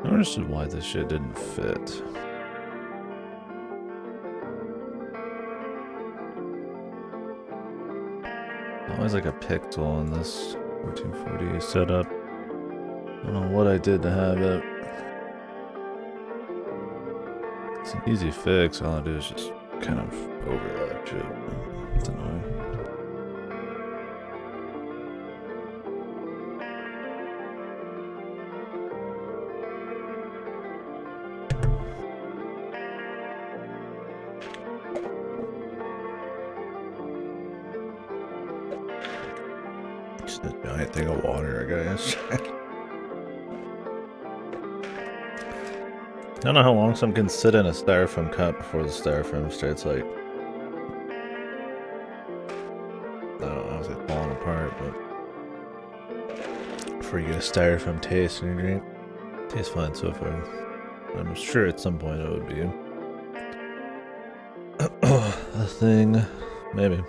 I don't understand why this shit didn't fit. Always like a pixel in this 1440 setup. I don't know what I did to have it. It's an easy fix. All I do is just kind of overlap shit. It's annoying. Just a giant thing of water, I guess. I don't know how long some can sit in a styrofoam cup before the styrofoam starts like, I don't know, it's like falling apart, but before you get a styrofoam taste in your drink. Tastes fine so far. I'm sure at some point it would be a thing. Maybe.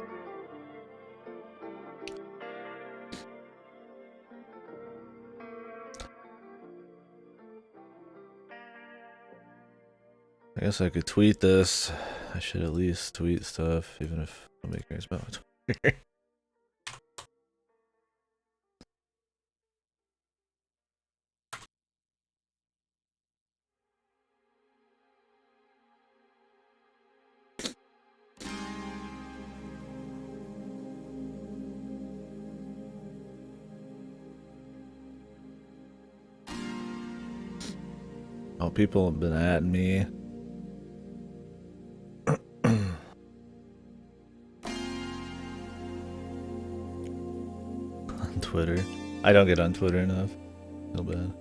I guess I could tweet this. I should at least tweet stuff, even if nobody cares about Twitter. Oh, people have been at me. On Twitter. I don't get on Twitter enough. Feel bad.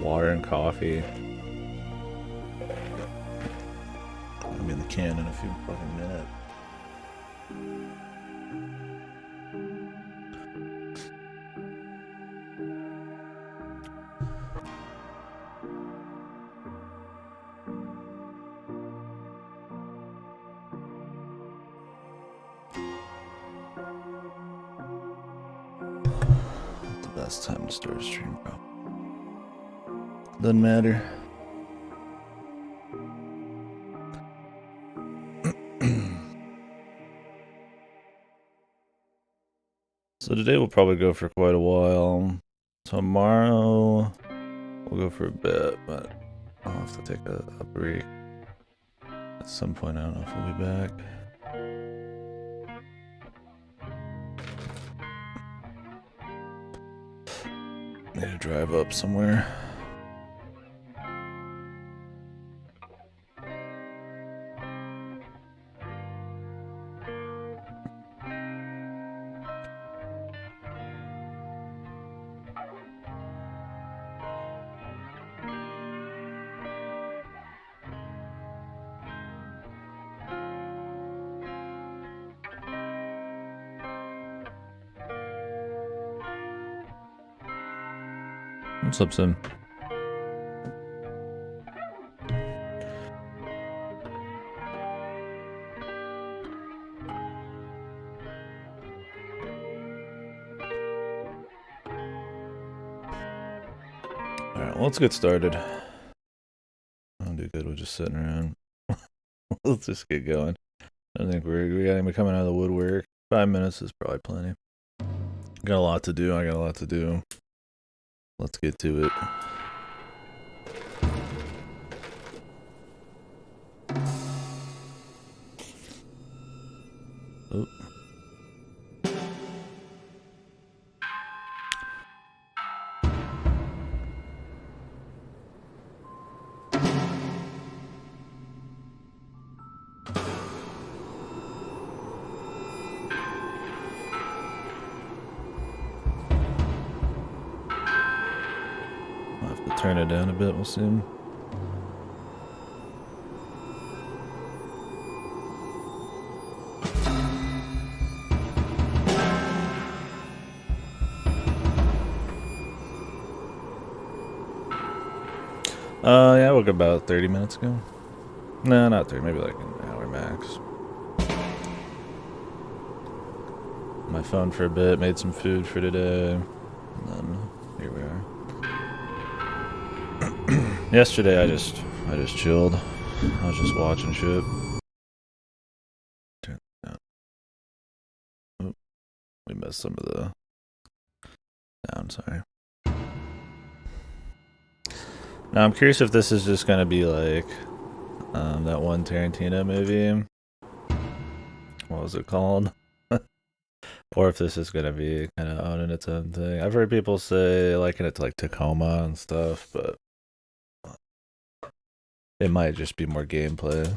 Water and coffee. I'll be in the can in a few fucking minutes. Not the best time to start a stream, bro. Doesn't matter. So today we'll probably go for quite a while. Tomorrow we'll go for a bit, but I'll have to take a break. At some point, I don't know if we'll be back. Need to drive up somewhere. What's up, Sim? Alright, well, let's get started. I don't do good with just sitting around. Let's just get going. I think we got him coming out of the woodwork. 5 minutes is probably plenty. Got a lot to do. I got a lot to do. Let's get to it. Oh. I'll have to turn it down a bit, we'll see. Yeah, I woke up about 30 minutes ago. No, not 30, maybe like an hour max. My phone for a bit, made some food for today, and then here we are. Yesterday I just chilled. I was just watching shit. Turn it down. Oh, we missed some of the sound, sorry. Now I'm curious if this is just gonna be like that one Tarantino movie. What was it called? Or if this is gonna be kind of owning its own thing. I've heard people say liking it to like Tacoma and stuff, but it might just be more gameplay.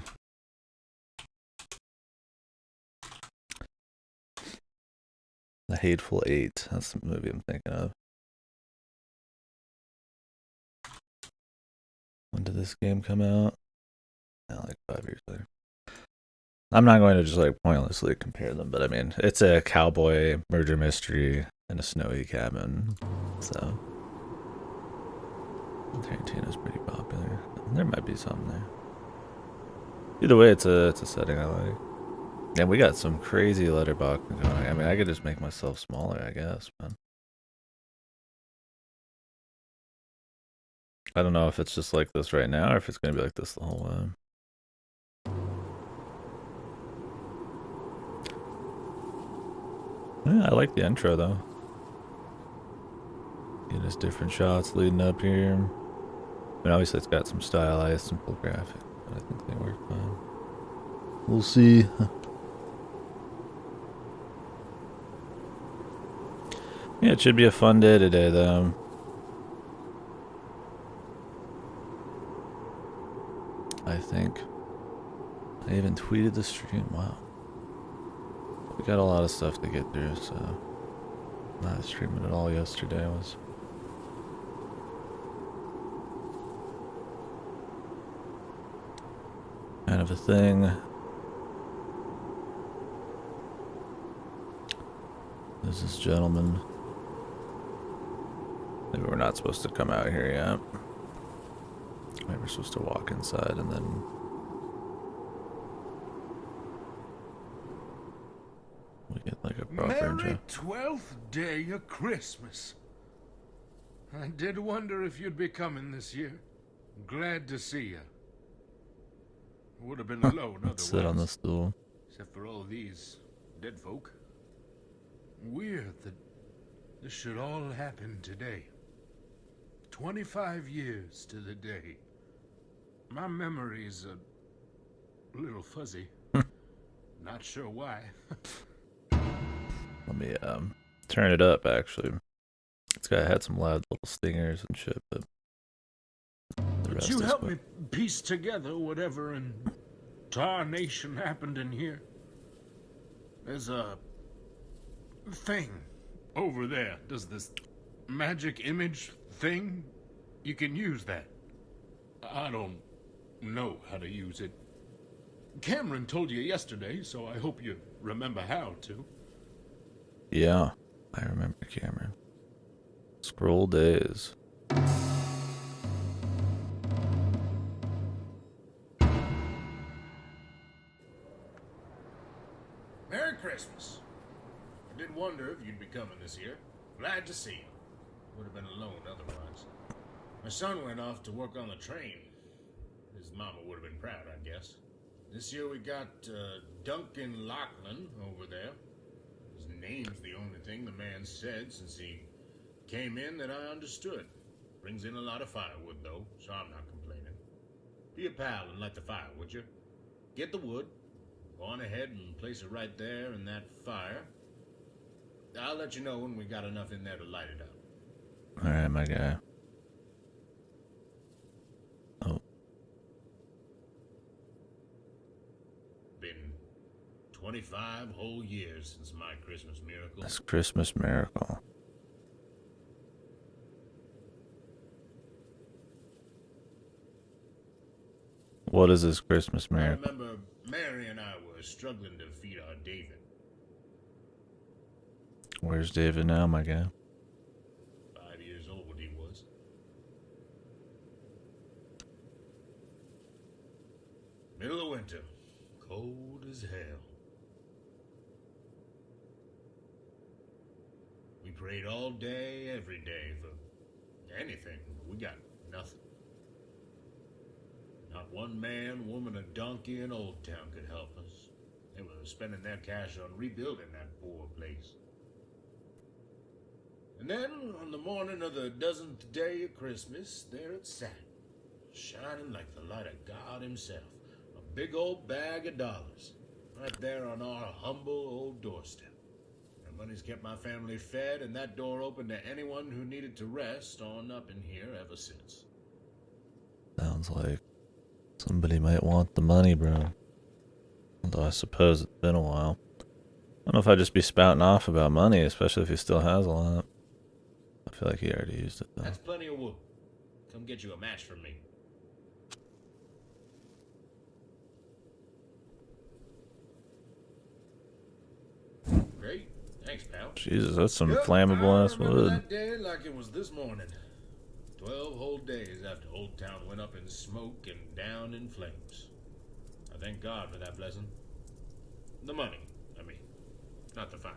The Hateful Eight. That's the movie I'm thinking of. When did this game come out? Yeah, like 5 years later. I'm not going to just like pointlessly compare them, but I mean, it's a cowboy murder mystery in a snowy cabin, so Tarantino's pretty popular. There might be something there. Either way, it's a setting I like. And we got some crazy letterboxing going. I mean, I could just make myself smaller, I guess, man. I don't know if it's just like this right now or if it's gonna be like this the whole way. Yeah, I like the intro though. Get us different shots leading up here. I mean, obviously it's got some stylized, simple graphics, but I think they work fine. We'll see. Yeah, it should be a fun day today though. I think. I even tweeted the stream. Wow. We got a lot of stuff to get through, so not streaming at all yesterday was kind of a thing. There's this gentleman. Maybe we're not supposed to come out here yet. Maybe we're supposed to walk inside and then we get like a proper intro. Merry 12th day of Christmas. I did wonder if you'd be coming this year. Glad to see you. Would have been alone Let's otherwise. sit on the stool. Except for all these dead folk. Weird that this should all happen today. 25 years to the day. My memories are little fuzzy. Not sure why. Let me turn it up. Actually, it's got had some loud little stingers and shit, but the Could rest you is help good. me piece together whatever in Tar Nation happened in here? There's a thing over there. Does this magic image thing? You can use that. I don't know how to use it. Cameron told you yesterday, so I hope you remember how to. Yeah, I remember Cameron. Scroll days. Merry Christmas. I did wonder if you'd be coming this year. Glad to see you. Would have been alone otherwise. My son went off to work on the train. His mama would have been proud, I guess. This year we got Duncan Lachlan over there. His name's the only thing the man said since he came in that I understood. Brings in a lot of firewood, though, so I'm not complaining. Be a pal and light the fire, would you? Get the wood. Go on ahead and place it right there in that fire. I'll let you know when we got enough in there to light it up. Alright, my guy. Oh, Been 25 whole years since my Christmas miracle. this Christmas miracle. What is this Christmas I miracle? remember Mary and I were struggling to feed our David. Where's David now, my guy? 5 years old he was. Middle of winter. Cold as hell. We prayed all day, every day for anything. We got nothing. Not one man, woman, or donkey in Old Town could help us. They were spending their cash on rebuilding that poor place. And then, on the morning of the dozenth day of Christmas, there it sat, shining like the light of God himself. A big old bag of dollars, right there on our humble old doorstep. That money's kept my family fed, and that door open to anyone who needed to rest on up in here ever since. Sounds like somebody might want the money, bro. Although I suppose it's been a while. I don't know if I'd just be spouting off about money, especially if he still has a lot. I feel like he already used it, though. That's plenty of wood. Come get you a match from me. Great. Thanks, pal. Jesus, that's some Yep, flammable ass I remember wood. that day like it was this morning. 12 whole days after Old Town went up in smoke and down in flames. I thank God for that blessing. The money, I mean. Not the fire.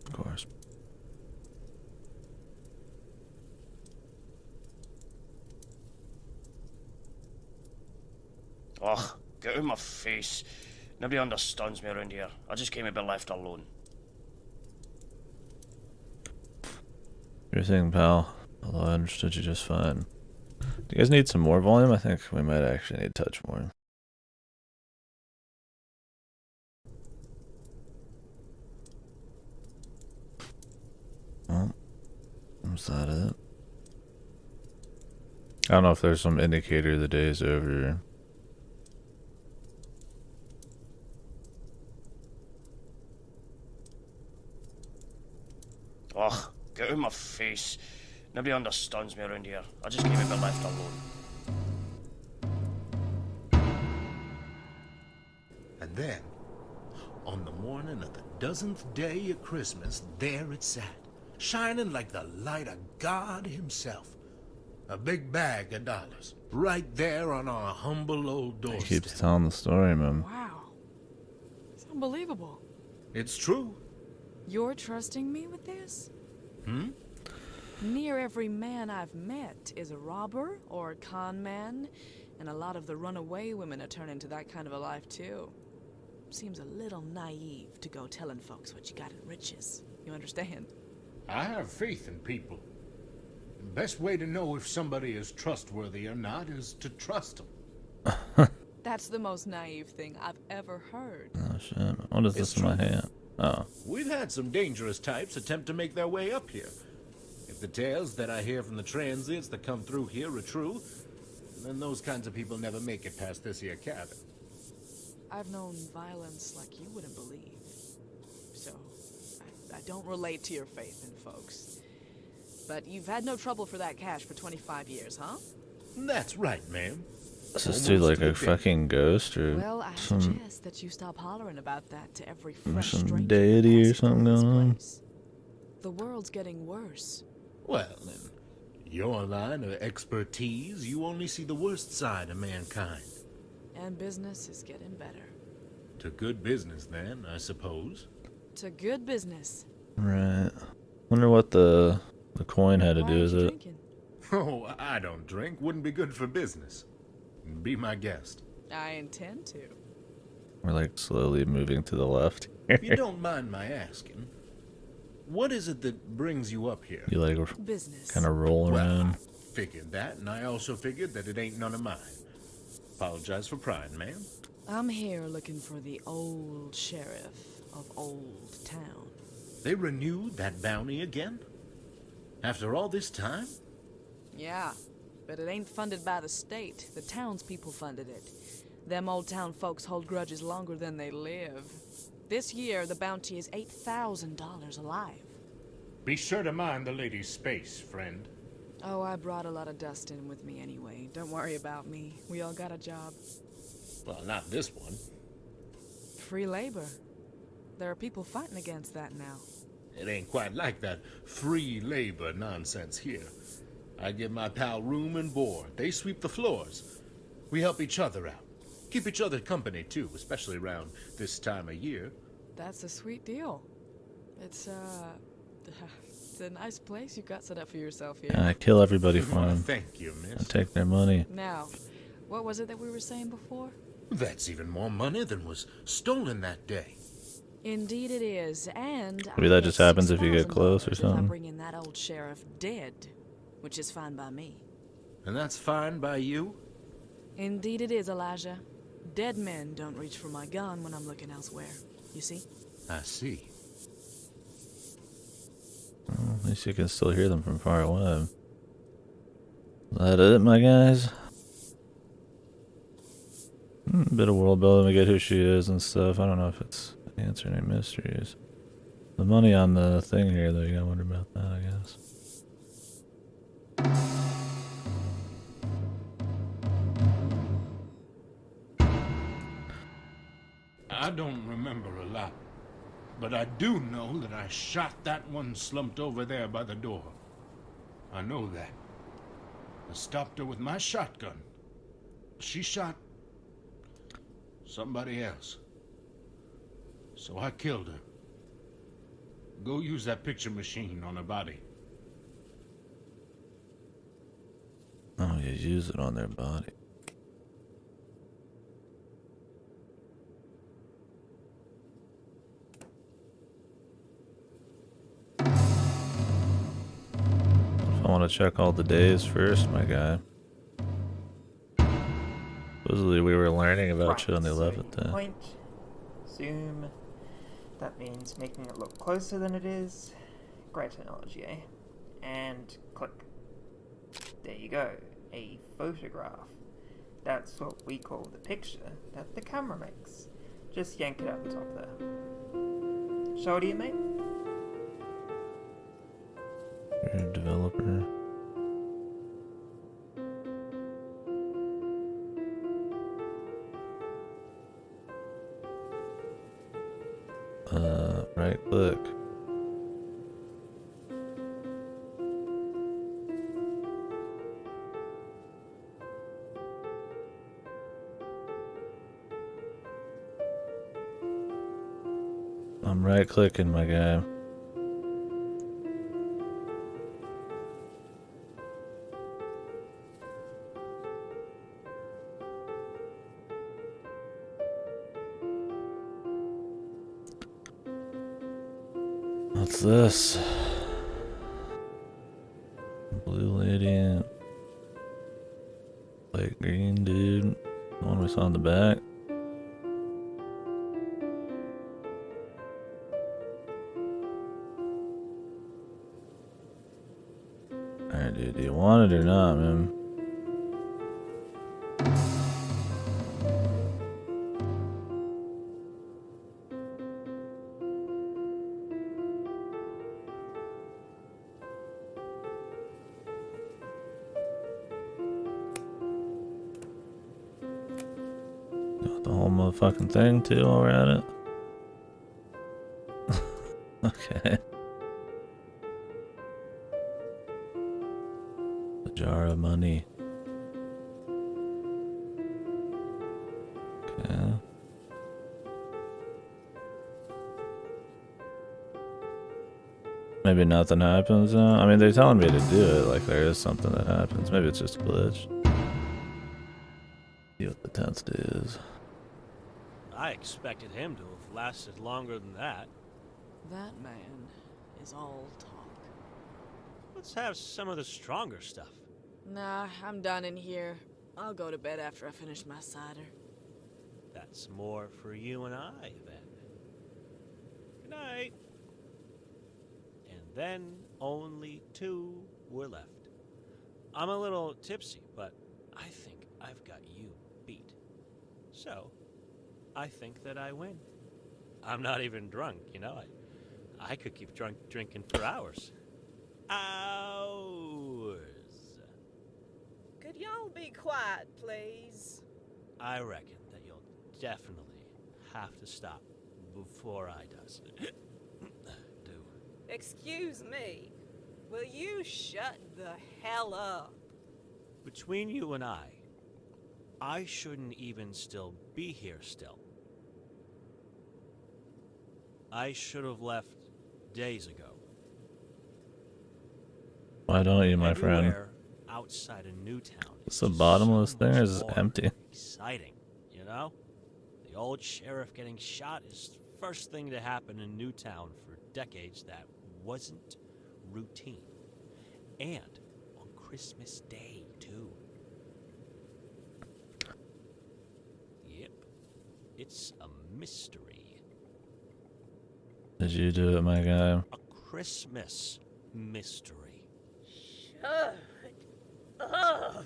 Of course. Oh, get out of my face. Nobody understands me around here. I just came to be left alone. Your thing, pal. Although I understood you just fine. Do you guys need some more volume? I think we might actually need to touch more. Well, is that it? I don't know if there's some indicator the day's over. Oh, get out of my face. Nobody understands me around here. I just came to be left alone. And then, on the morning of the dozenth day of Christmas, there it sat, shining like the light of God himself. A big bag of dollars, right there on our humble old He doorstep. keeps telling the story, man. Wow. It's unbelievable. It's true. You're trusting me with this? Hmm? Near every man I've met is a robber or a con man, and a lot of the runaway women are turning to that kind of a life too. Seems a little naive to go telling folks what you got in riches. You understand? I have faith in people. The best way to know if somebody is trustworthy or not is to trust them. That That's the most naive thing I've ever heard. Oh shit. What is this It's in my true. hand? Oh. We've had some dangerous types attempt to make their way up here. If the tales that I hear from the transients that come through here are true, then those kinds of people never make it past this here cabin. I've known violence like you wouldn't believe. So, I don't relate to your faith in folks. But you've had no trouble for that cash for 25 years, huh? That's right, ma'am. Is this dude like a fucking ghost or Well, I some suggest that you stop hollering about that to every fresh some stranger deity or that passes something through this going on? place. The world's getting worse. Well, in your line of expertise, you only see the worst side of mankind. And business is getting better. To good business, then, I suppose. To good business. Right. Wonder what the coin had to Why do aren't with you it. drinking? Oh, I don't drink. Wouldn't be good for business. Be my guest. I intend to. We're like slowly moving to the left. If you don't mind my asking, what is it that brings you up here? You like Business. kind of roll Well, around. I figured that, and I also figured that it ain't none of mine. Apologize for prying, ma'am. I'm here looking for the old sheriff of Old Town. They renewed that bounty again? After all this time? Yeah, but it ain't funded by the state. The townspeople funded it. Them Old Town folks hold grudges longer than they live. This year, the bounty is $8,000 alive. Be sure to mind the lady's space, friend. Oh, I brought a lot of dust in with me anyway. Don't worry about me. We all got a job. Well, not this one. Free labor. There are people fighting against that now. It ain't quite like that free labor nonsense here. I give my pal room and board. They sweep the floors. We help each other out. Keep each other company, too, especially around this time of year. That's a sweet deal. It's it's a nice place you got set up for yourself here. I kill everybody for Well, them. thank you, I miss. take their money. Now, what was it that we were saying before? That's even more money than was stolen that day. Indeed it is, and Maybe that just happens if you get close or If I something. bring in that old sheriff dead, which is fine by me. And that's fine by you? Indeed it is, Elijah. Dead men don't reach for my gun when I'm looking elsewhere. You see? I see. Well, at least you can still hear them from far away. Is that it, my guys? Bit of world building to get who she is and stuff. I don't know if it's answering any mysteries. The money on the thing here, though, you gotta wonder about that, I guess. I don't remember a lot, but I do know that I shot that one slumped over there by the door. I know that. I stopped her with my shotgun. She shot somebody else. So I killed her. Go use that picture machine on her body. Oh, you use it on their body. I want to check all the days first, my guy. Supposedly we were learning about shit on the 11th day. Point, zoom. That means making it look closer than it is. Great technology, eh? And click. There you go. A photograph. That's what we call the picture that the camera makes. Just yank it out the top there. Show it to you, mate. You're a developer. Right click. I'm right clicking, my guy. What's this? Blue lady. Light green dude. One we saw in the back. Alright, dude, do you want it or not, man? Got the whole motherfucking thing too while we're at it. Okay. A jar of money. Okay. Maybe nothing happens now. I mean, they're telling me to do it, like there is something that happens. Maybe it's just a glitch. See what the 10th day is. I expected him to have lasted longer than that. That man is all talk. Let's have some of the stronger stuff. Nah, I'm done in here. I'll go to bed after I finish my cider. That's more for you and I, then. Good night. And then only 2 were left. I'm a little tipsy, but I think I've got you beat. So, I think that I win. I'm not even drunk, you know. I could keep drinking for hours. Hours. Could y'all be quiet, please? I reckon that you'll definitely have to stop before I does. Do. Excuse me. Will you shut the hell up? Between you and I shouldn't even still be here still. I should have left days ago. Why don't you, my friend? Everywhere outside of Newtown. It's a bottomless thing, or is it empty? Exciting, you know? The old sheriff getting shot is the first thing to happen in Newtown for decades that wasn't routine. And on Christmas Day, too. Yep. It's a mystery. Did you do it, my guy? A Christmas mystery. Shut up.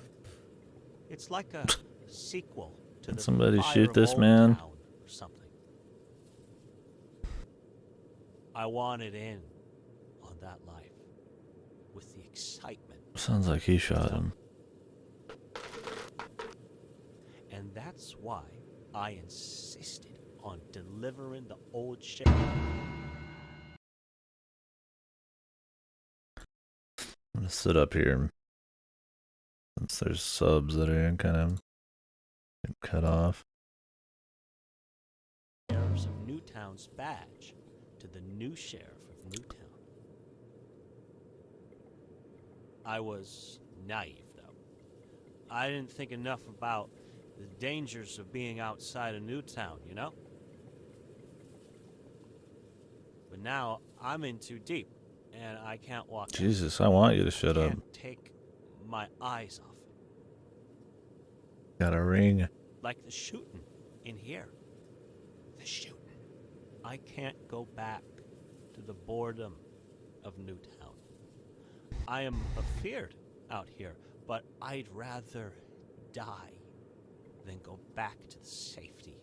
It's like a sequel to Can the somebody Fire shoot of this Old man? Town or something. I wanted in on that life with the excitement. Sounds like he shot him. And that's why I insisted on delivering the old sheriff. I'm gonna sit up here. Since there's subs that are kind of cut off. Sheriffs of Newtown's badge to the new sheriff of Newtown. I was naive, though. I didn't think enough about the dangers of being outside of Newtown, you know? But now I'm in too deep, and I can't walk out. Jesus, I want you to shut I up. can't take my eyes off it. Got a ring. Like the shooting in here. The shooting. I can't go back to the boredom of Newtown. I am afeared out here, but I'd rather die than go back to the safety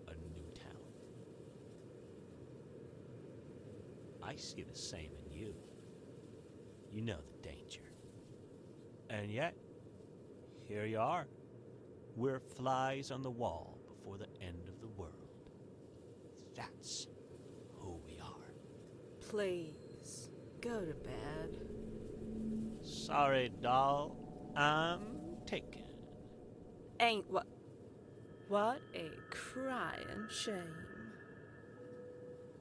of Newtown. I see the same in you. You know the danger. And yet, here you are. We're flies on the wall before the end of the world. That's who we are. Please, go to bed. Sorry, doll. I'm taken. Ain't what? What a crying shame.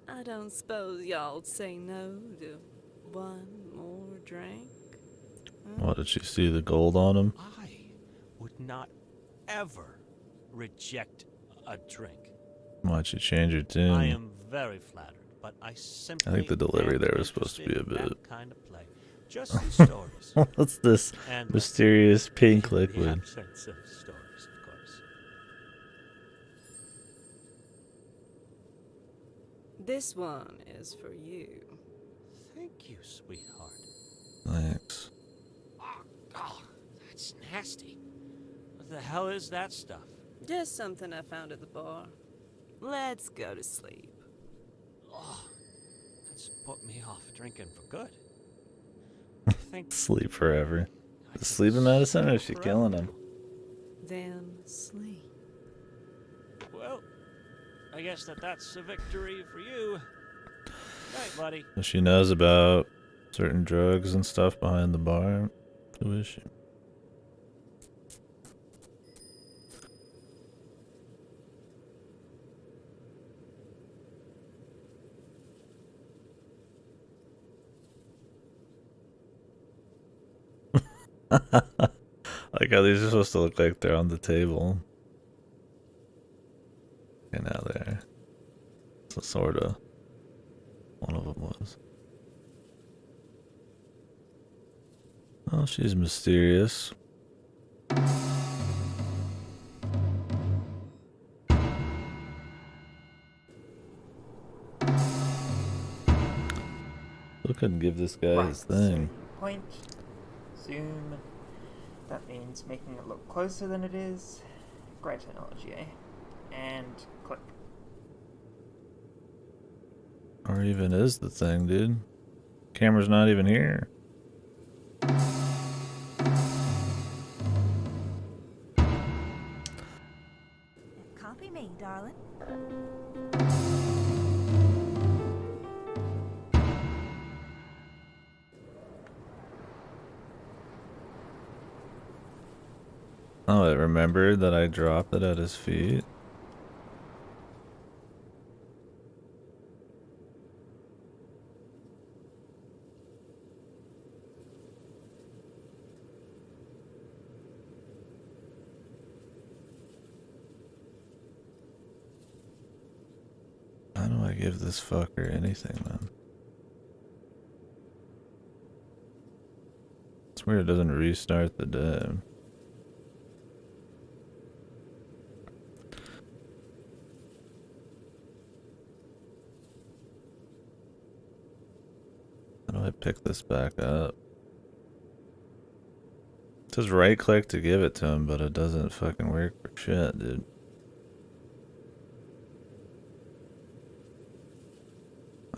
I don't suppose y'all'd say no to one more drink? Huh? What, did she see the gold on him? I would not ever reject a drink. Why'd she change her I tune? am very flattered, but I simply I think the delivery am there was supposed to be a interested in bit. that kind of play. Just in stories. What's this And mysterious pink the liquid? absence of stories, of course. This one is for you. Thank you, sweetheart. Thanks. Oh, that's nasty. What the hell is that stuff? Just something I found at the bar. Let's go to sleep. Oh, that's put me off drinking for good. I think Sleep forever. I could Sleeping medicine, or is she sleep killing forever him? Then sleep. now. Well, I guess that's a victory for you. Right, buddy. So she knows about certain drugs and stuff behind the bar. Who is she? Like how these are supposed to look like they're on the table. Okay, now they're. So sorta. One of them was. Oh, she's mysterious. Still couldn't give this guy Right, his so thing. you point, zoom. That means making it look closer than it is. Great technology, eh? And click. Or even is the thing, dude. Camera's not even here. Copy me, darling. Oh, I remembered that I dropped it at his feet. How do I give this fucker anything, man? It's weird it doesn't restart the day. How do I pick this back up? It says right click to give it to him, but it doesn't fucking work for shit, dude.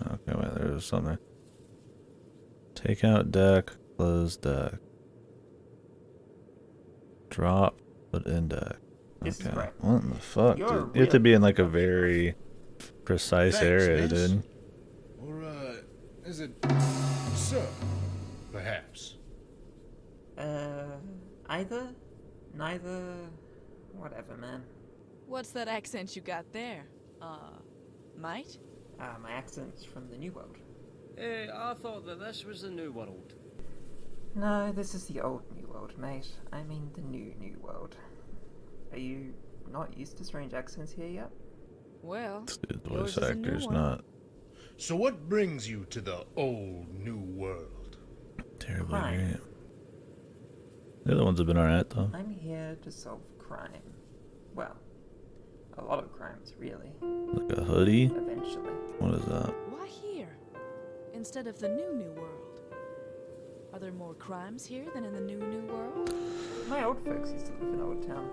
Okay, wait, there's something. Take out deck, close deck. Drop, put in deck. This is Okay. right. What in the fuck, You're dude? You have to be in like a really very precise Thanks, area, miss. dude. Or, is it sir? Perhaps. Either? Neither? Whatever, man. What's that accent you got there? Mate? My accent's from the New World. I thought that this was the New World. No, this is the old New World, mate. I mean the New World. Are you not used to strange accents here yet? Well, This dude's yours voice is a new actor's one. not So what brings you to the old new world? terribly Crime. great. The other ones have been alright, though. I'm here to solve crime. Well, a lot of crimes, really. Like a hoodie? Eventually. What is that? Why here? Instead of the new world? Are there more crimes here than in the new world? My old folks used to live in Old Town.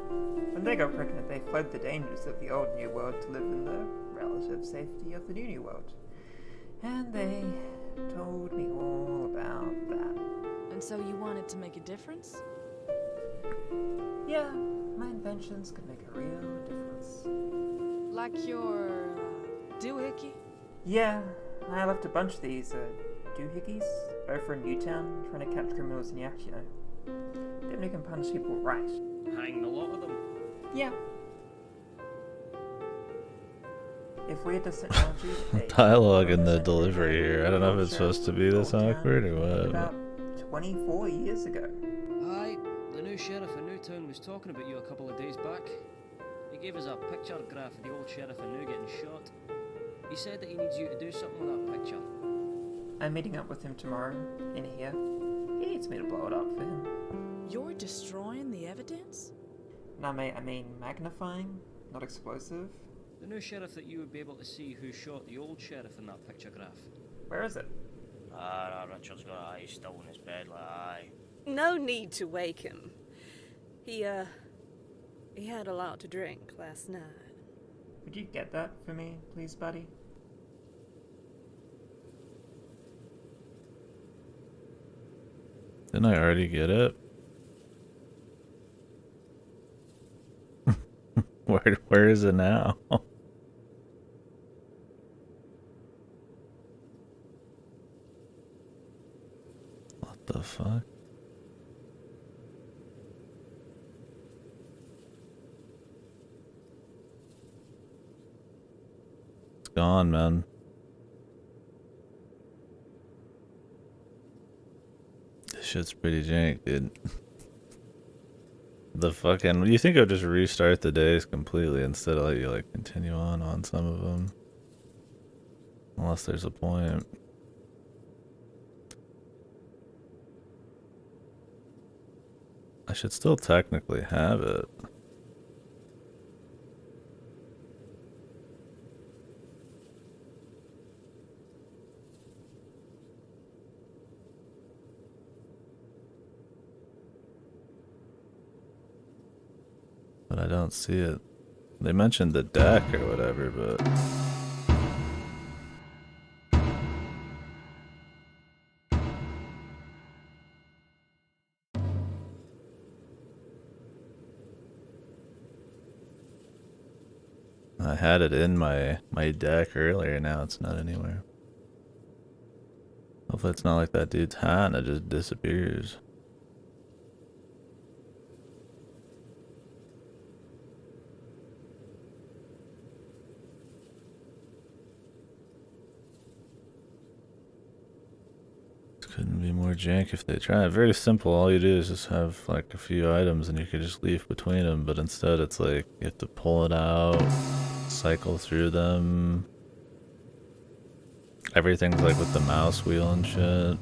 When they got pregnant, they fled the dangers of the old New World to live in the relative safety of the New World. And they told me all about that. And so you wanted to make a difference? Yeah, my inventions could make a real difference. Like your doohickey? Yeah, I left a bunch of these doohickeys over in Newtown trying to catch criminals in the act, you know. Them who can punish people right. Hanged a lot of them. Yeah. If we had this technology, Dialogue and the delivery here. I don't know if it's supposed to be this awkward or what. About 24 years ago. Aye, the new sheriff in Newtown was talking about you a couple of days back. He gave us a picture graph of the old sheriff in New getting shot. He said that he needs you to do something with that picture. I'm meeting up with him tomorrow, in here. He needs me to blow it up for him. You're destroying the evidence? No, mate, I mean magnifying, not explosive. The new sheriff that you would be able to see who shot the old sheriff in that picture graph. Where is it? Richard's got eyes still in his bed, like, aye. No need to wake him. He had a lot to drink last night. Would you get that for me, please, buddy? Didn't I already get it? Where is it now? What the fuck? It's gone, man. This shit's pretty jank, dude. The fucking... You think it would just restart the days completely instead of let you, like, continue on some of them. Unless there's a point. I should still technically have it. But I don't see it. They mentioned the deck or whatever, but... I had it in my deck earlier, now it's not anywhere. Hopefully it's not like that dude's hat and it just disappears. Couldn't be more jank if they tried. Very simple. All you do is just have like a few items and you can just leave between them. But instead it's like you have to pull it out, cycle through them. Everything's like with the mouse wheel and shit.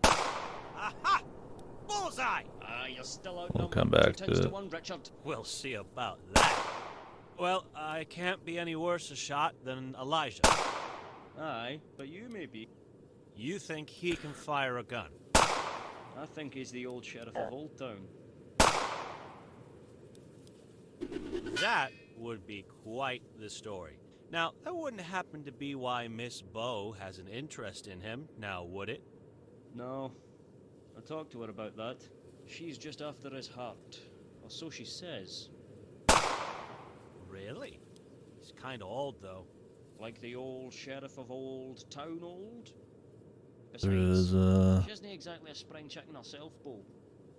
Aha! Bullseye! You're still We'll outnumbered. come back 2 to times to it. 1, Richard. We'll see about that. Well, I can't be any worse a shot than Elijah. Aye, but you may be. You think he can fire a gun? I think he's the old sheriff of Old Town. That would be quite the story. Now, that wouldn't happen to be why Miss Bow has an interest in him, now would it? No. I talked to her about that. She's just after his heart. Or so she says. Really? He's kinda old, though. Like the old sheriff of Old Town old? There Besides, is she isn't exactly a spring chicken herself, Bo.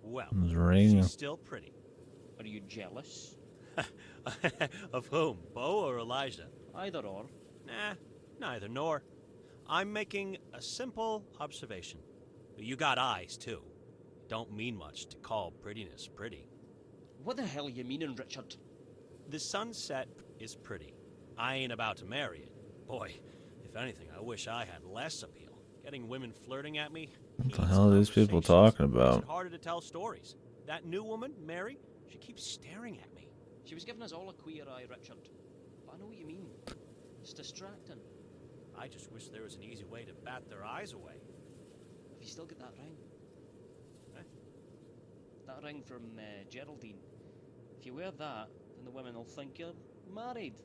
Well, ring. she's still pretty. Are you jealous? Of whom, Bo or Elijah? Either or. Nah, neither nor. I'm making a simple observation. You got eyes, too. Don't mean much to call prettiness pretty. What the hell are you meaning, Richard? The sunset is pretty. I ain't about to marry it. Boy, if anything, I wish I had less appeal. Getting women flirting at me. What the hell are these people talking about? It's harder to tell stories. That new woman, Mary, she keeps staring at me. She was giving us all a queer eye, Richard. But I know what you mean. It's distracting. I just wish there was an easy way to bat their eyes away. Have you still got that ring? Eh? That ring from Geraldine. If you wear that, then the women will think you're married.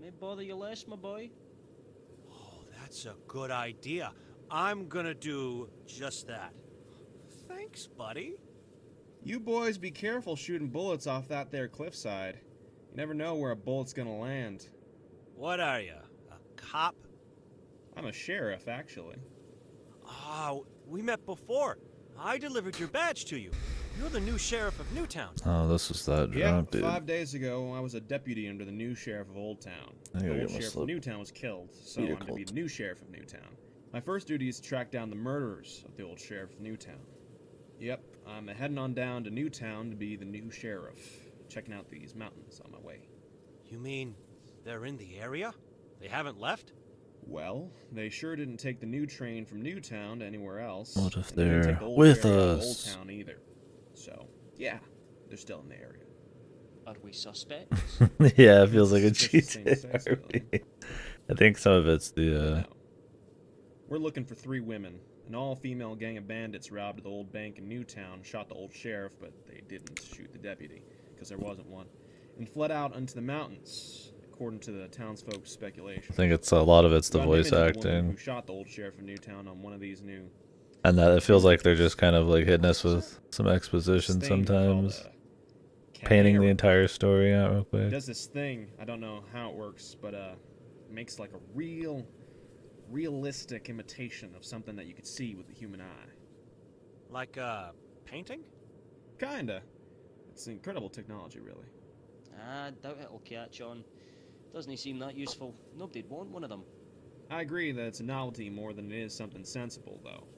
May bother you less, my boy. Oh, that's a good idea. I'm gonna do just that. Thanks, buddy. You boys be careful shooting bullets off that there cliffside. You never know where a bullet's gonna land. What are you, a cop? I'm a sheriff, actually. Ah, we met before. I delivered your badge to you. You're the new sheriff of Newtown. Oh, this was that Yeah, drunk, dude. 5 days ago, I was a deputy under the new sheriff of Old Town. I gotta The get old my sheriff slip. of Newtown was killed, so Peter I'm to be Colt. the new sheriff of Newtown. My first duty is to track down the murderers of the old sheriff of Newtown. Yep, I'm heading on down to Newtown to be the new sheriff. Checking out these mountains on my way. You mean they're in the area? They haven't left? Well, they sure didn't take the new train from Newtown to anywhere else. What if and they didn't they're take the old with area out of us? Old Town either. So, yeah, they're still in the area. Are we suspects? Yeah, it feels like a Suspicious thing to say, GTA civilian. RP. I think some of it's the No. We're looking for 3 women. An all-female gang of bandits robbed the old bank in Newtown, shot the old sheriff, but they didn't shoot the deputy, because there wasn't one, and fled out into the mountains, according to the townsfolk's speculation. I think it's a lot of it's the Got an voice image of the woman acting, who shot the old sheriff of Newtown on one of these new and that it feels like they're just kind of like hitting us with some exposition thing called sometimes, a painting the chimera. entire story out real It quick. does this thing, I don't know how it works, but makes like a realistic imitation of something that you could see with the human eye. Like a painting? Kinda. It's incredible technology, really. I doubt it'll catch on. Doesn't he seem that useful? Nobody'd want one of them. I agree that it's a novelty more than it is something sensible, though.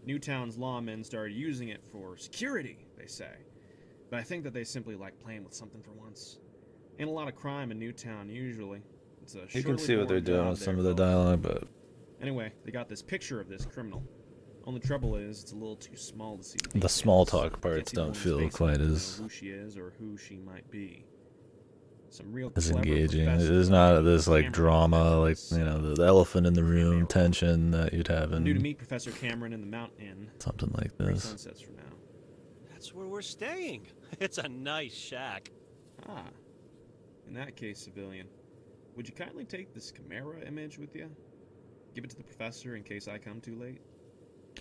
Newtown's lawmen started using it for security, they say. But I think that they simply like playing with something for once. Ain't a lot of crime in Newtown, usually. It's a You can surely see what they're boring doing job with there, some of the folks. dialogue, but Anyway, they got this picture of this criminal. Only trouble is, it's a little too small to see. the small details. talk Can't parts see the don't woman's feel face quite enough to as know who she is or who she might be. Some real as clever engaging. It professionals is not like this like Cameron drama, like Professor the elephant in the room Cameron. tension that you'd have I'm due to in meet Professor Cameron in the Mountain Inn. something like 3 this. sunsets from now. That's where we're staying. It's a nice shack. Ah. In that case, civilian, would you kindly take this Chimera image with you? Give it to the professor in case I come too late?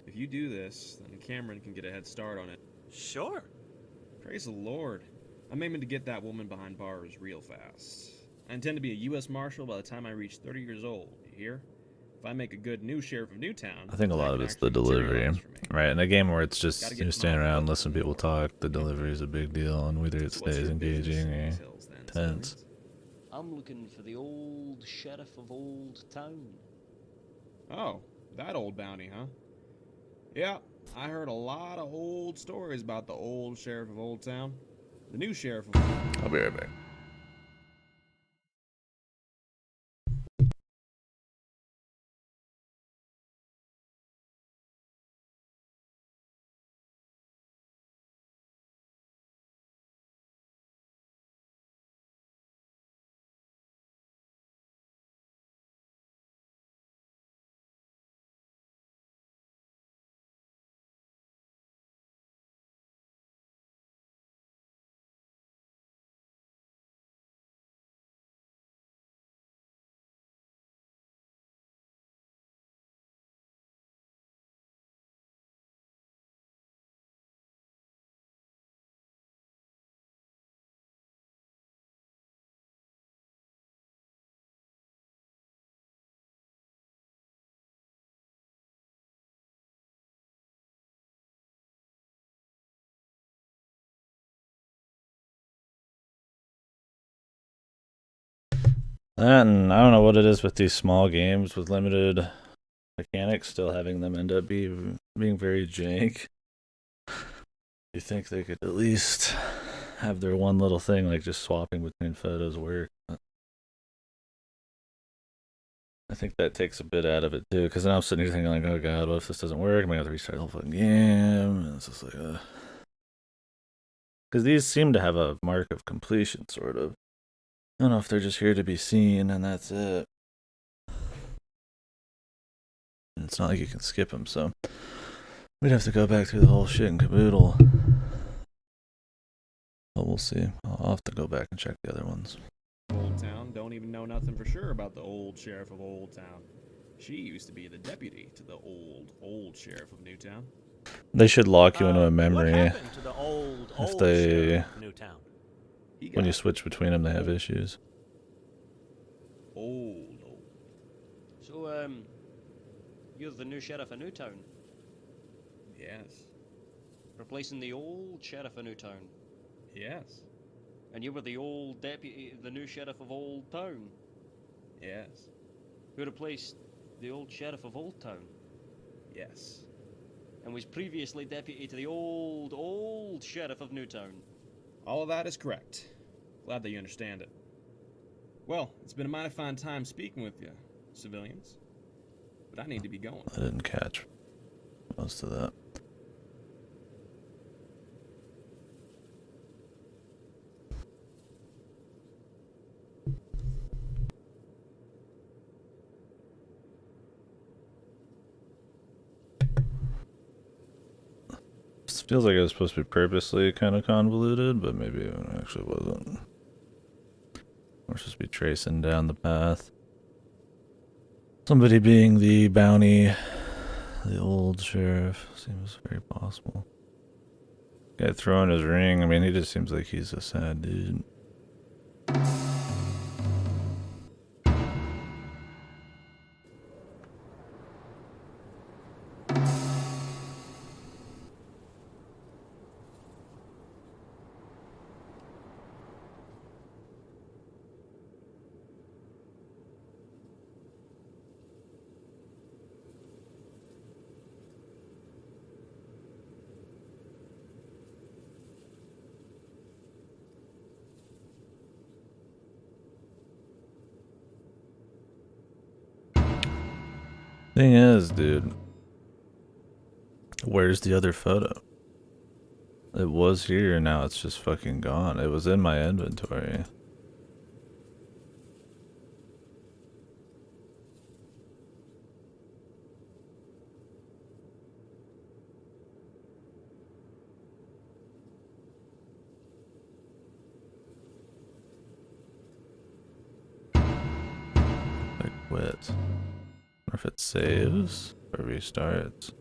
If you do this, then Cameron can get a head start on it. Sure. Praise the Lord. I'm aiming to get that woman behind bars real fast. I intend to be a U.S. Marshal by the time I reach 30 years old, you hear? If I make a good new sheriff of Newtown, I think a that lot of can it's the actually delivery, materialize for me. right? In a game where it's Gotta just get you stand my around, foot listen to in the people door. talk, the delivery is a big deal, and whether it So what's stays your business engaging in or these hills, then, tense. civilians? I'm looking for the old sheriff of Old Town. Oh, that old bounty, huh? Yeah, I heard a lot of old stories about the old sheriff of Old Town. The new sheriff of... I'll be right back. And I don't know what it is with these small games with limited mechanics, still having them end up being very jank. You think they could at least have their one little thing like just swapping between photos work? I think that takes a bit out of it too, because then I'm sitting here thinking like, oh god, what if this doesn't work? I'm gonna have to restart the whole fucking game. And it's just like, because these seem to have a mark of completion, sort of. I don't know if they're just here to be seen and that's it. And it's not like you can skip them, so we'd have to go back through the whole shit and caboodle. But we'll see. I'll have to go back and check the other ones. Old Town don't even know nothing for sure about the old sheriff of Old Town. She used to be the deputy to the old sheriff of Newtown. They should lock you into a What memory happened to the old they- sheriff of Newtown? He when you got switch between them. They have issues. old. So, you're the new sheriff of Newtown, Yes. replacing the old sheriff of Newtown. Yes. And you were the old deputy, the new sheriff of Old Town, Yes. who replaced the old sheriff of Old Town, Yes. and was previously deputy to the old sheriff of Newtown. All of that is correct. Glad that you understand it. Well, it's been a mighty fine time speaking with you, civilians. But I need to be going. I didn't catch most of that. Feels like it was supposed to be purposely kind of convoluted, but maybe it actually wasn't. We're supposed to be tracing down the path. Somebody being the bounty, the old sheriff, seems very possible. Guy throwing his ring, I mean, he just seems like he's a sad dude. Thing is, dude, where's the other photo? It was here, now it's just fucking gone. It was in my inventory. I quit. Or if it saves or restarts.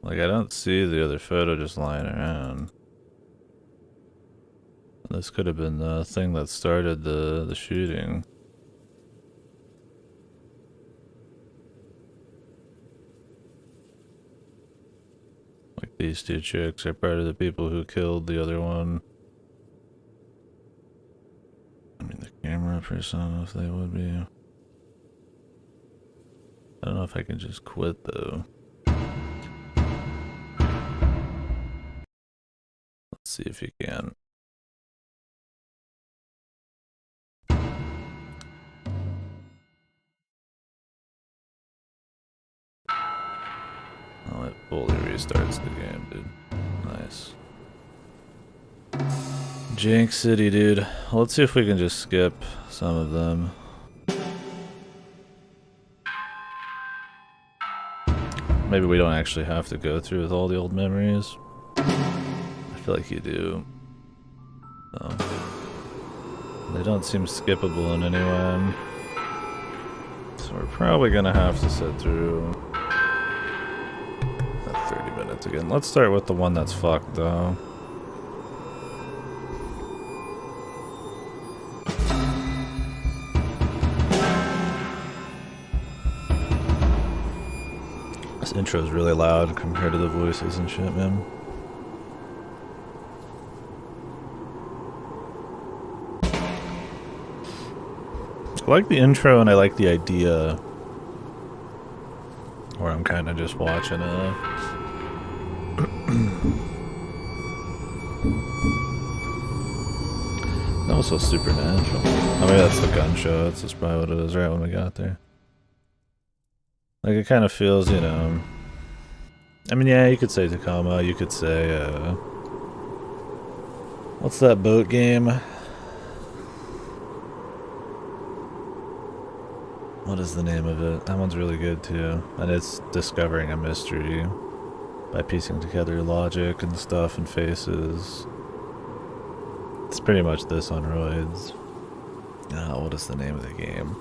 Like, I don't see the other photo just lying around. This could have been the thing that started the shooting. Like, these two chicks are part of the people who killed the other one. I mean, the camera person, I don't know if they would be. I don't know if I can just quit, though. Let's see if you can. Oh, it fully restarts the game, dude. Nice. Jank City, dude. Well, let's see if we can just skip some of them. Maybe we don't actually have to go through with all the old memories. I feel like you do. So, they don't seem skippable in any way. So we're probably gonna have to sit through that 30 minutes again. Let's start with the one that's fucked, though. This intro is really loud compared to the voices and shit, man. I like the intro and I like the idea where I'm kind of just watching it. Also supernatural. I mean, that's the gun show. That's just probably what it is right when we got there. Like, it kind of feels, you know... I mean, yeah, you could say Tacoma. You could say, what's that boat game? What is the name of it? That one's really good, too. And it's discovering a mystery by piecing together logic and stuff and faces. It's pretty much this on roids. Oh, what is the name of the game?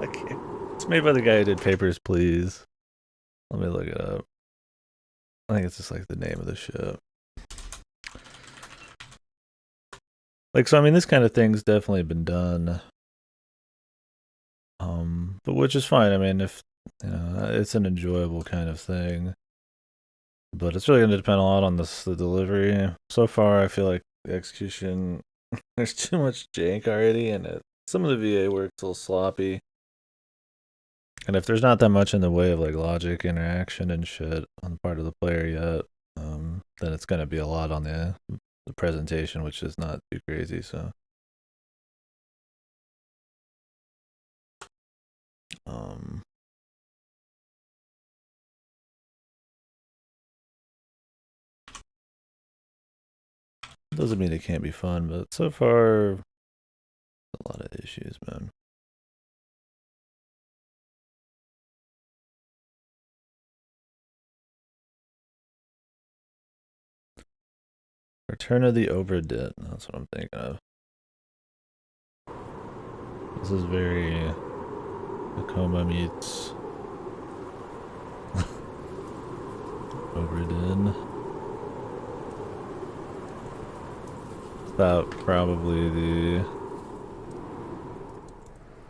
Okay. It's made by the guy who did Papers, Please. Let me look it up. I think it's just like the name of the ship. Like, so I mean, this kind of thing's definitely been done. But which is fine. I mean, if, you know, it's an enjoyable kind of thing. But it's really going to depend a lot on the delivery. So far, I feel like the execution, there's too much jank already, and some of the VA work's a little sloppy. And if there's not that much in the way of like logic, interaction, and shit on the part of the player yet, then it's going to be a lot on the presentation, which is not too crazy, so. Doesn't mean it can't be fun, but so far, a lot of issues, man. Return of the Overdid. That's what I'm thinking of. This is very Tacoma meets Overdid. About probably the.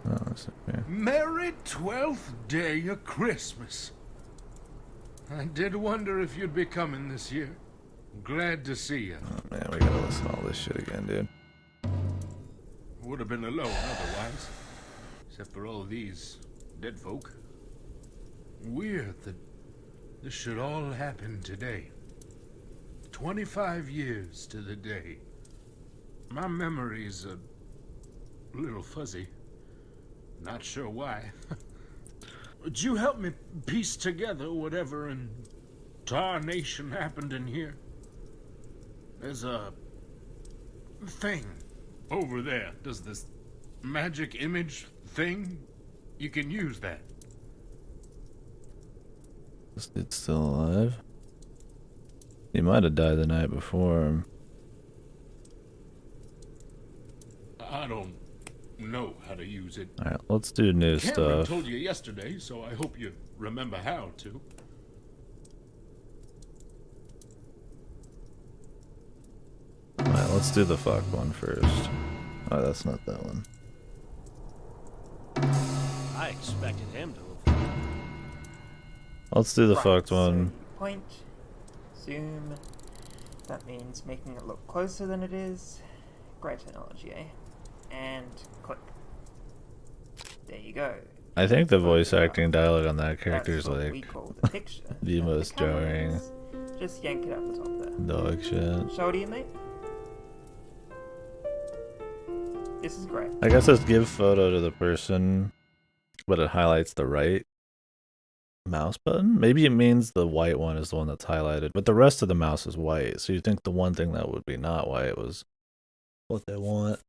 Oh, that's okay. Merry 12th day of Christmas. I did wonder if you'd be coming this year. Glad to see you. Oh man, we gotta listen to all this shit again, dude. Would have been alone otherwise. Except for all these dead folk. Weird that this should all happen today. 25 years to the day. My memory's a little fuzzy. Not sure why. Would you help me piece together whatever in tarnation happened in here? There's a thing over there. Does this magic image thing? You can use that. This dude's still alive. He might have died the night before. I don't know how to use it. Alright, let's do new Cameron stuff. told you yesterday, so I hope you remember how to. Alright, let's do the fuck one first. Oh, that's not that one. I expected him to have. Let's do the Right, fucked so one. point, zoom. That means making it look closer than it is. Great technology, eh? And click. There you go. I think the voice acting dialogue on that character That's is what we like call the picture. the And most camera jarring is- Just yank it out the top there. dog shit. Show to you, mate. This is great. I guess it's give photo to the person, but it highlights the right mouse button. Maybe it means the white one is the one that's highlighted, but the rest of the mouse is white. So you think the one thing that would be not white was what they want.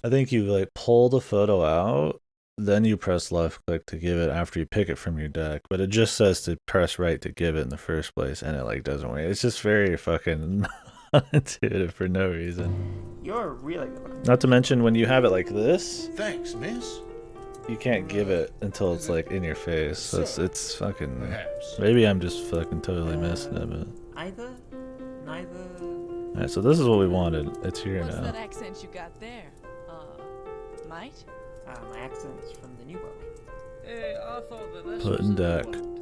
I think you like pull the photo out, then you press left click to give it after you pick it from your deck, but it just says to press right to give it in the first place, and it like doesn't work. It's just very fucking intuitive for no reason. You're really good looking. Not to mention when you have it like this, Thanks, miss. you can't give it until it's like in your face. So it's fucking. Perhaps. Maybe I'm just fucking totally missing it. But Either, neither. alright, so this is what we wanted. It's here What's that now. accent you got there? Mate? My accent's from the New World. Hey, I thought that this Put was in the deck. world.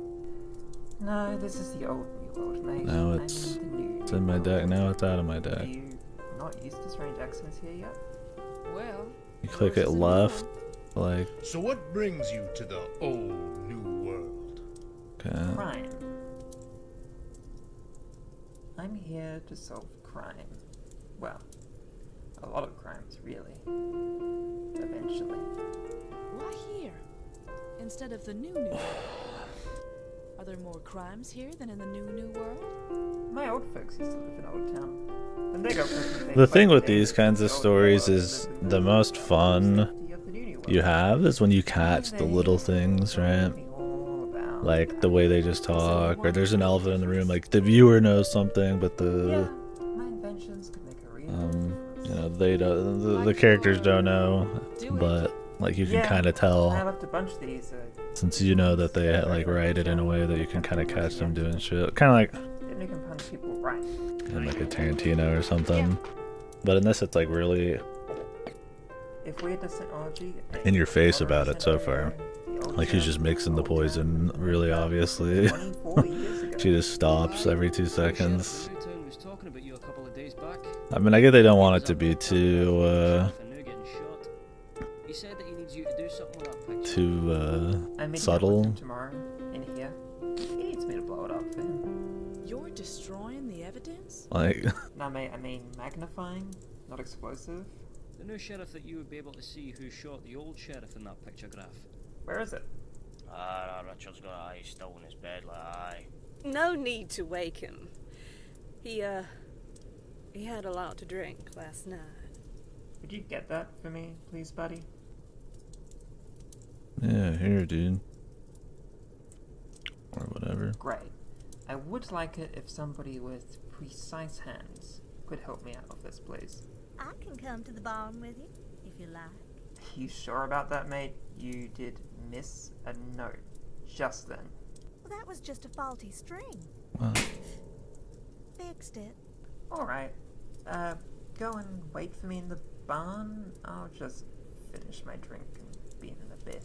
No, this is the old New World, mate. Now I'm it's in the new It's in my World. deck. Now it's out of my Are deck. you not used to strange accents here yet? Well, You click yours it is a new left, one. like So what brings you to the old new world? okay. Crime. I'm here to solve crime. Well, a lot of crimes, really. Eventually. Why here? Instead of the new world? Are there more crimes here than in the new world? My old folks used to live in Old Town. When they got pregnant, The thing with these kinds of stories is the most fun you have is when you catch the little things, right? Like the way they just talk, or there's an elephant in the room. Like the viewer knows something, but the my inventions could make a real you know, they don't. The characters don't know, but like you can kind of I tell left a bunch of these. since you know that they like write it in a way that you can kind of catch them doing shit, kind of like Then you can punch people right. in like a Tarantino or something. But in this, it's like really If we had this technology, in your face about it so far. Like she's just mixing the poison really obviously. 40 years ago. She just stops every 2 seconds. Newtown was talking about you a couple of days back. I mean, I get they don't want it to be too Sheriff I knew getting shot. He said that he needs you to do something with that picture. too I'm meeting up with subtle. him tomorrow in here. He needs me to blow it up for him. You're destroying the evidence? Like No, mate, I mean magnifying, not explosive. The new sheriff that you would be able to see who shot the old sheriff in that picture graph. Where is it? Richard's got an eye still in his bed, like, aye. No need to wake him. He had a lot to drink last night. Would you get that for me, please, buddy? yeah, here, dude, or whatever. Great. I would like it if somebody with precise hands could help me out of this, please? I can come to the barn with you, if you like. You sure about that, mate? You did miss a note just then. Well, that was just a faulty string. What? Fixed it. Alright. Go and wait for me in the barn. I'll just finish my drink and be in a bit.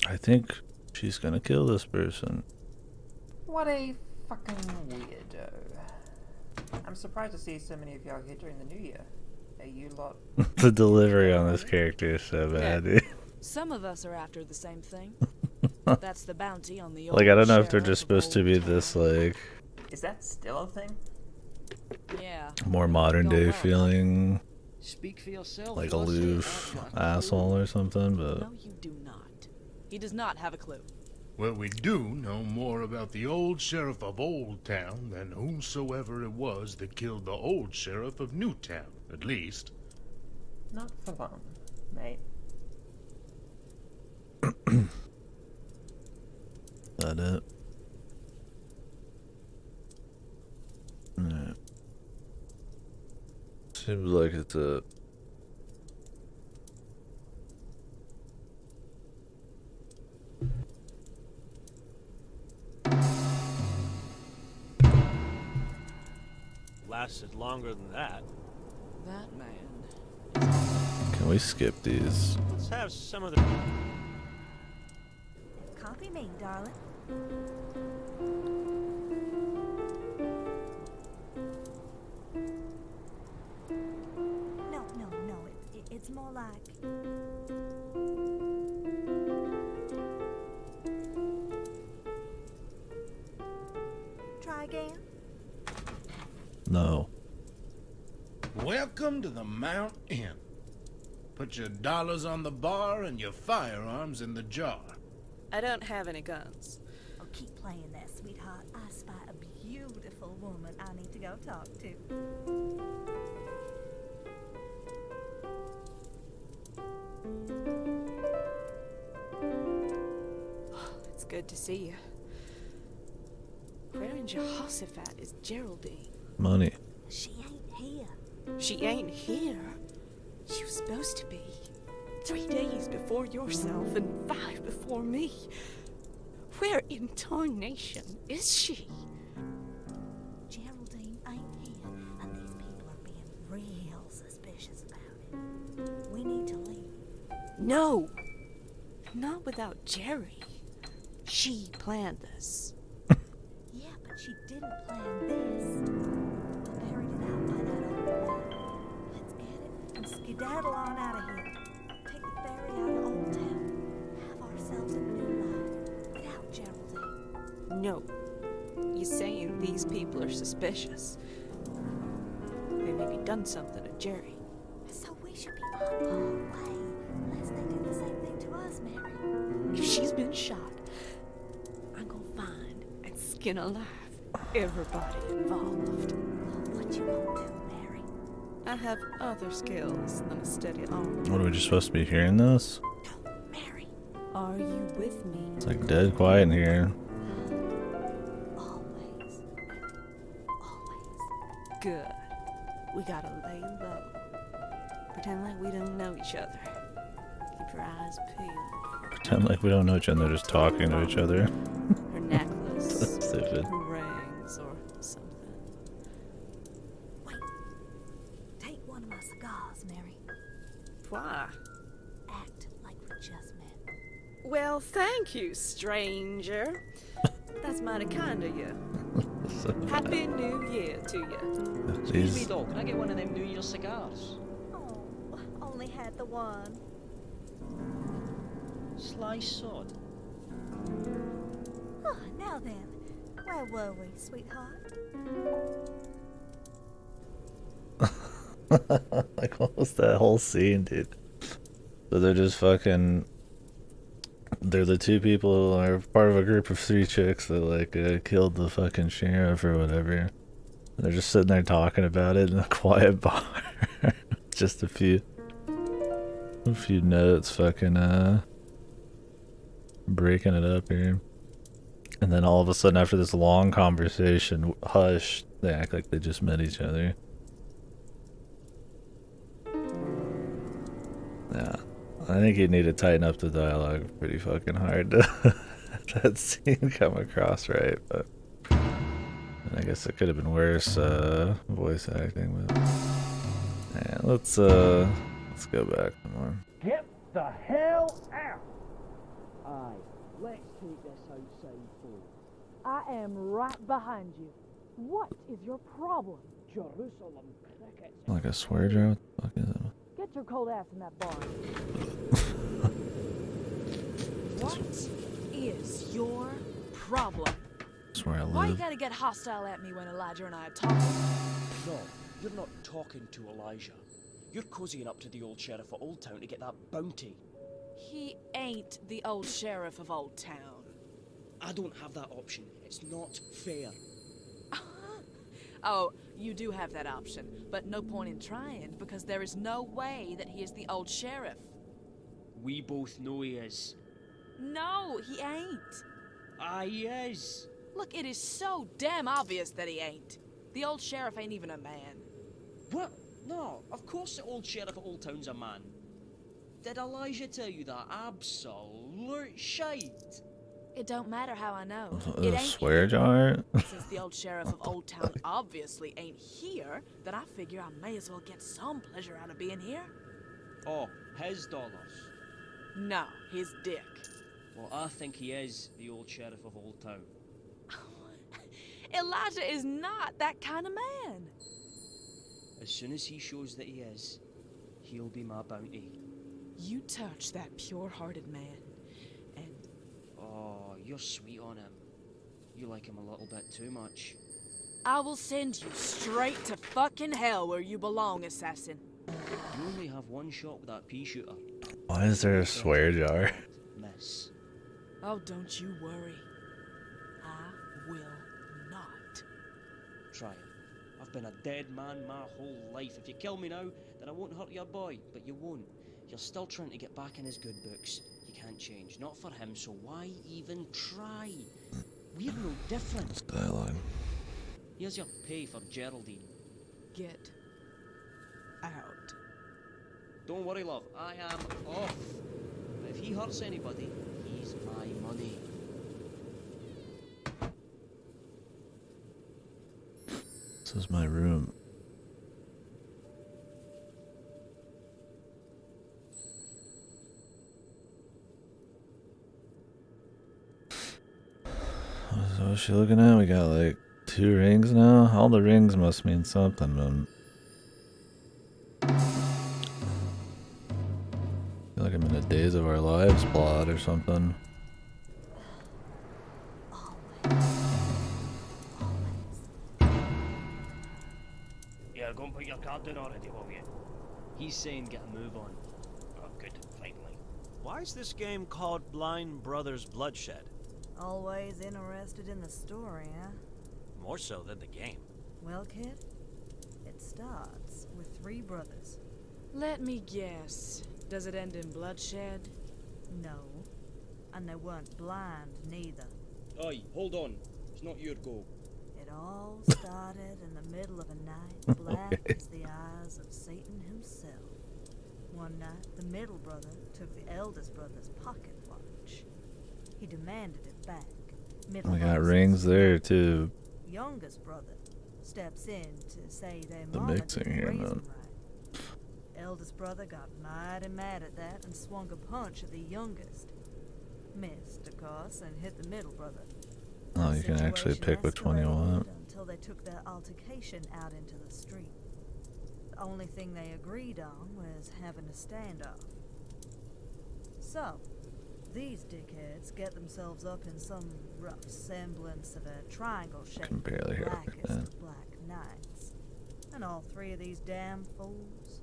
I think she's gonna kill this person. What a fucking weirdo. I'm surprised to see so many of y'all here during the new year. Are you lot... The delivery on this character is so bad, dude. Some of us are after the same thing. That's the bounty on the old Like, I don't know if they're sheriff just of supposed to be Old this, Town. like, Is that still a thing? Yeah. more modern day feeling, Speak for yourself. like what's it? aloof That's what I asshole or something, but No, you do not. He does not have a clue. Well, we do know more about the old sheriff of Old Town than whomsoever it was that killed the old sheriff of New Town, at least. Not for long, mate. that it. Alright. Seems like it's a Lasted longer than that. That man. Can we skip these? Let's have some of the. Copy me, darling. No, it's more like... Try again? No. Welcome to the Mount Inn. Put your dollars on the bar and your firearms in the jar. I don't have any guns. Oh, keep playing that, sweetheart. I spy a beautiful woman I need to go talk to. It's good to see you. Where in Jehoshaphat is Geraldine? Money. She ain't here. She ain't here. She was supposed to be. 3 days before yourself and 5 before me. Where in tarnation is she? Geraldine ain't here, and these people are being real suspicious about it. We need to leave. No. Not without Jerry. She planned this. Yeah, but she didn't plan this. We buried it out by that old well. Let's get it and skedaddle on out of here. Take the ferry out of Old Town. Have ourselves a new life without Geraldine. No. You're saying these people are suspicious. They maybe done something to Jerry. So we should be on our way, lest they do the same thing to us, Mary. If she's been shot, I'm gonna find and skin alive everybody involved. What you gonna do, Mary? I have other skills than a steady arm. What are we just supposed to be hearing this? No, Mary. Are you with me? It's like dead quiet in here. Always, Mary. Always. Good. We gotta lay low. Pretend like we don't know each other. Keep your eyes peeled. Pretend like we don't know each other, they're just talking to each other. Her necklace, That's stupid. her rings, or something. Wait. Take one of my cigars, Mary. Why? Act like we just met. Well, thank you, stranger. That's mighty kind of you. So Happy New Year to you. Excuse me, these though. Can I get one of them New Year cigars? Oh, only had the one. Sly sod. Oh, now then. Where were we, sweetheart? like, what was that whole scene, dude? So they're just fucking. They're the two people who are part of a group of 3 chicks that like killed the fucking sheriff or whatever. They're just sitting there talking about it in a quiet bar. Just a few notes, fucking breaking it up here. And then all of a sudden, after this long conversation, hush, they act like they just met each other. Yeah. I think you need to tighten up the dialogue pretty fucking hard to have that scene come across right, but I guess it could have been worse, voice acting, but yeah, let's go back some more. Get the hell out! Aye, let's take this outside for. I am right behind you. What is your problem? Jerusalem crickets. Like a swear jar? What the fuck is that? Get your cold ass in that barn. What is your problem? That's where I Why you live. gotta get hostile at me when Elijah and I are talking? No, you're not talking to Elijah. You're cozying up to the old sheriff of Old Town to get that bounty. He ain't the old sheriff of Old Town. I don't have that option. It's not fair. Oh, you do have that option, but no point in trying, because there is no way that he is the old sheriff. We both know he is. No, he ain't. He is. Look, it is so damn obvious that he ain't. The old sheriff ain't even a man. What? No, of course the old sheriff of Old Town's a man. Did Elijah tell you that? Absolute shite. It don't matter how I know. It A ain't swear him. jar? Since the old sheriff of Old Town obviously ain't here, then I figure I may as well get some pleasure out of being here. Oh, his dollars. No, his dick. Well, I think he is the old sheriff of Old Town. Elijah is not that kind of man. As soon as he shows that he is, he'll be my bounty. You touch that pure-hearted man, and Oh, you're sweet on him. You like him a little bit too much. I will send you straight to fucking hell where you belong, assassin. You only have one shot with that pea shooter. Why is there a swear jar? Miss. Oh, don't you worry. I will not. Try it. I've been a dead man my whole life. If you kill me now, then I won't hurt your boy, but you won't. You're still trying to get back in his good books. You can't change. Not for him, so why even try? We're no different. It's dialogue. Here's your pay for Geraldine. Get out. Don't worry, love. I am off. But if he hurts anybody, he's my money. This is my room. What's she looking at? We got like 2 rings now? All the rings must mean something, man. I feel like I'm in a Days of Our Lives plot or something. Yeah, go and put your card down already, will you? He's saying get a move on. Oh, good, finally. Why is this game called Blind Brothers Bloodshed? Always interested in the story, huh? More so than the game. Well, kid, it starts with 3 brothers. Let me guess. Does it end in bloodshed? No, and they weren't blind neither. Oi, hold on. It's not your go. It all started in the middle of a night, black as the eyes of Satan himself. One night, the middle brother took the eldest brother's pocket watch. He demanded it back. Middle We got brother rings says, there too. youngest brother steps in to say their The mama mixing didn't here, raise man. 'em right. Eldest brother got mighty mad at that and swung a punch at the youngest. Missed, of course, and hit the middle brother. Oh, The you can actually situation pick which one you want. escalated until they took their altercation out into the street. The only thing they agreed on was having a standoff. So, these dickheads get themselves up in some rough semblance of a triangle shape, Can barely hear blackest everything. of black nights. And all 3 of these damn fools,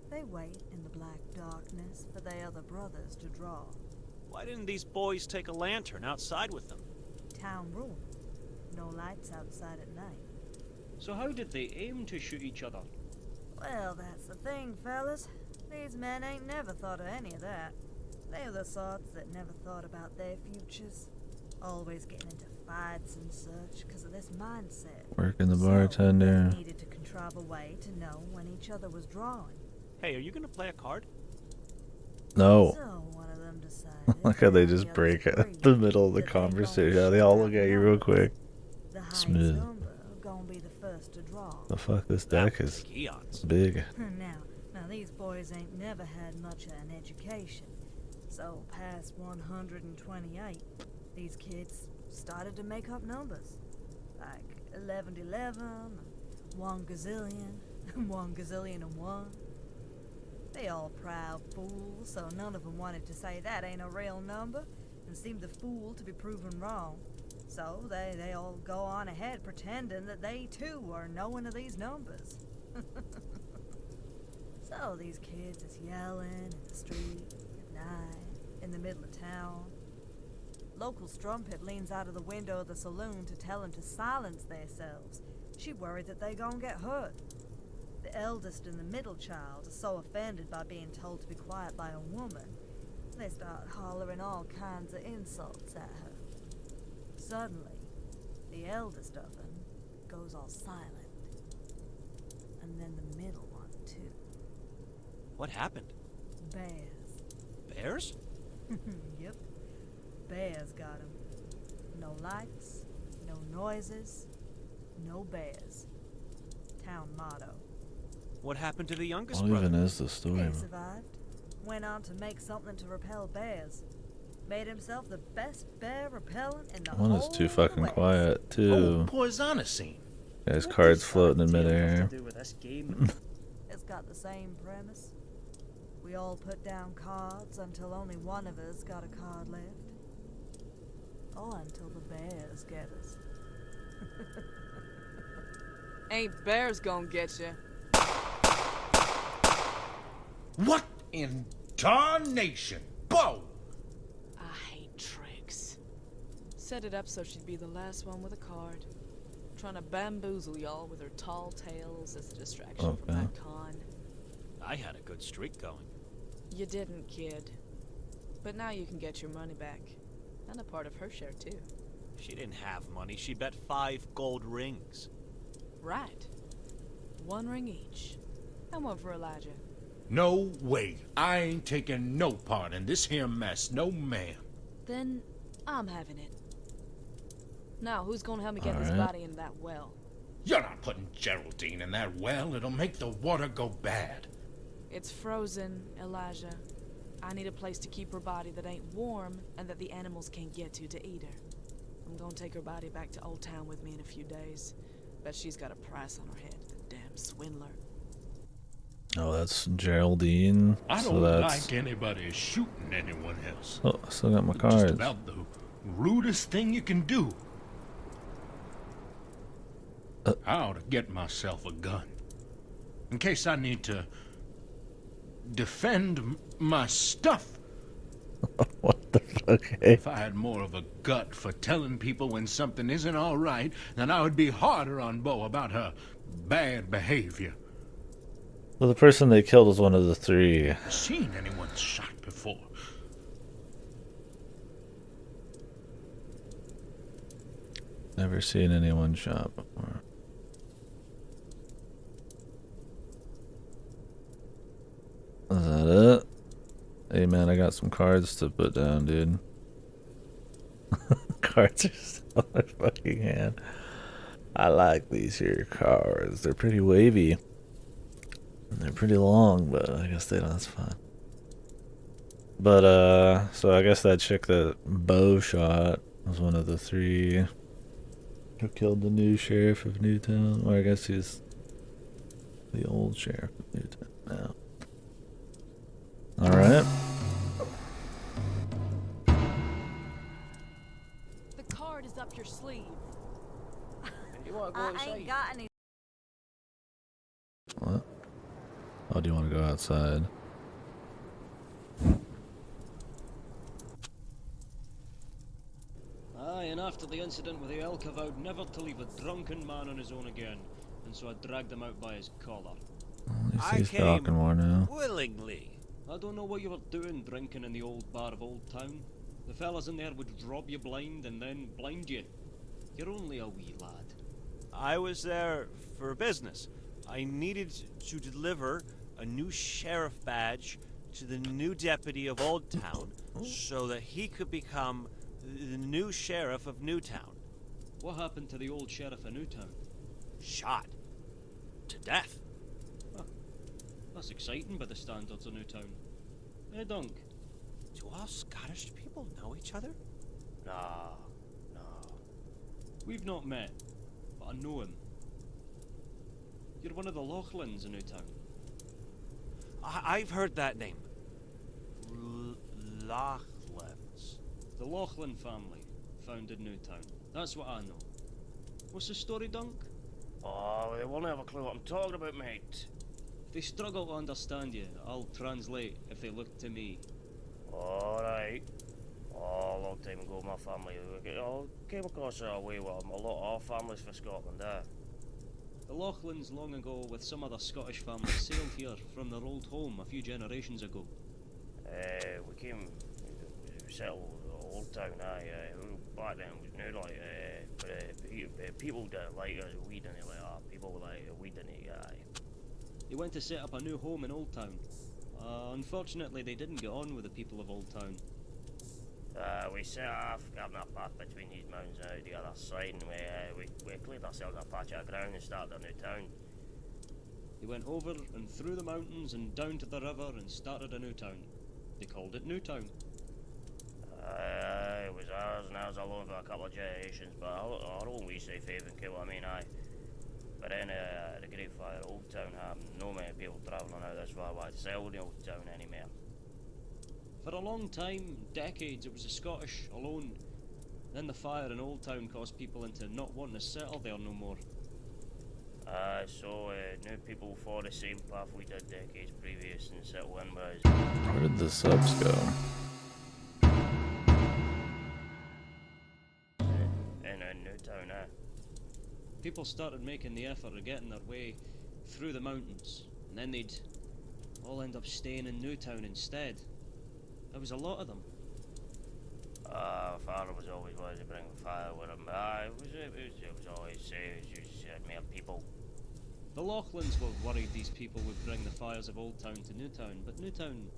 they wait in the black darkness for their other brothers to draw. Why didn't these boys take a lantern outside with them? Town rule. No lights outside at night. So how did they aim to shoot each other? Well, that's the thing, fellas. These men ain't never thought of any of that. They're the sorts that never thought about their futures. always getting into fights and such because of this mindset. Working the So, bartender. they needed to contrive a way to know when each other was drawing. Hey, are you gonna play a card? No. So one of them decided Like how they that just the break others at the agreed middle of the that they gonna conversation. shut They all out look at you numbers. real quick. The highest Smooth. number gonna be the first to draw. The fuck, this That deck would is take eons. big. Now these boys ain't never had much of an education. So past 128, these kids started to make up numbers. Like 11 to 11, 1 gazillion, 1 gazillion and 1. They all proud fools, so none of them wanted to say that ain't a real number, and seemed the fool to be proven wrong. So they all go on ahead pretending that they too are knowing of these numbers. So these kids is yelling in the street, at night, in the middle of town. Local strumpet leans out of the window of the saloon to tell them to silence themselves. She worried that they gon' get hurt. The eldest and the middle child are so offended by being told to be quiet by a woman, they start hollering all kinds of insults at her. Suddenly, the eldest of them goes all silent. And then the middle one, too. What happened? Bears. Bears? Yep. Bears got him. No lights, no noises, no bears. Town motto. What happened to the youngest What brother? even is the story? He survived. Went on to make something to repel bears. Made himself the best bear repellent in the One whole is too fucking West. quiet, too. Poisonicine. There's cards floating in midair. To do with this game? It's got the same premise. We all put down cards until only one of us got a card left. Or until the bears get us. Ain't bears gonna get you. What in tarnation? Bo! I hate tricks. Set it up so she'd be the last one with a card. Trying to bamboozle y'all with her tall tales as a distraction from Okay. that con. I had a good streak going. You didn't, kid. But now you can get your money back. And a part of her share, too. She didn't have money. She bet 5 gold rings. Right. 1 ring each. And one for Elijah. No way. I ain't taking no part in this here mess. No ma'am. Then I'm having it. Now, who's gonna help me get this Alright. body in that well? You're not putting Geraldine in that well. It'll make the water go bad. It's frozen, Elijah. I need a place to keep her body that ain't warm and that the animals can't get to eat her. I'm gonna take her body back to Old Town with me in a few days. Bet she's got a price on her head, the damn swindler. Oh, that's Geraldine. I So don't that's. like anybody shooting anyone else. Oh, I still got my Just cards. about the rudest thing you can do. I ought to get myself a gun. In case I need to defend my stuff. What the fuck? If I had more of a gut for telling people when something isn't all right, then I would be harder on Bo about her bad behavior. Well, the person they killed was one of the 3. Seen anyone shot before? Never seen anyone shot before. Is that it? Hey man, I got some cards to put down, dude. Cards are still in my fucking hand. I like these here cards. They're pretty wavy. And they're pretty long, but I guess they don't, that's fine. But so I guess that chick that Bo shot was one of the 3 who killed the new sheriff of Newtown. Or I guess he's the old sheriff of Newtown now. Alright. The card is up your sleeve. You wanna go I outside? ain't got any. What? Oh, do you want to go outside? Aye, and after the incident with the elk, I vowed never to leave a drunken man on his own again, and so I dragged him out by his collar. At least I he's came talking more now. willingly. I don't know what you were doing drinking in the old bar of Old Town, The fellas in there would rob you blind and then blind you. You're only a wee lad. I was there for business. I needed to deliver a new sheriff badge to the new deputy of Old Town so that he could become the new sheriff of Newtown. What happened to the old sheriff of Newtown? Shot. To death. Huh. That's exciting by the standards of Newtown. Hey, Dunk. Do all Scottish people know each other? No. We've not met, but I know him. You're one of the Lochlins in Newtown. I've heard that name. Lochlins. The Lochlin family founded Newtown. That's what I know. What's the story, Dunk? Oh, they won't have a clue what I'm talking about, mate. If they struggle to understand you, I'll translate if they look to me. Alright. Oh, a long time ago, my family came across a way with a lot of families for Scotland, The Lochlins long ago, with some other Scottish families, sailed here from their old home a few generations ago. We settled Old Town, back then it was new, like, but people didn't like us, we didn't like people like, we didn't, They went to set up a new home in Old Town. Unfortunately, they didn't get on with the people of Old Town. We set off, having a path between these mountains and out the other side, and we cleared ourselves a patch of ground and started a new town. They went over and through the mountains and down to the river and started a new town. They called it Newtown. It was ours and ours alone for a couple of generations, but our own wee safe haven kill, But then the Great Fire, Old Town happened. No many people travelling out this far wide to settle the Old Town anymore. For a long time, decades, it was the Scottish alone. Then the fire in Old Town caused people into not wanting to settle there no more. So new people follow the same path we did decades previous and settle in with us. Where did the subs go? In Newtown, People started making the effort of getting their way through the mountains, and then they'd all end up staying in Newtown instead. There was a lot of them. Father was always wanted to bring fire with him. It was always you said mere people. The Lochlins were worried these people would bring the fires of Old Town to Newtown, but Newtown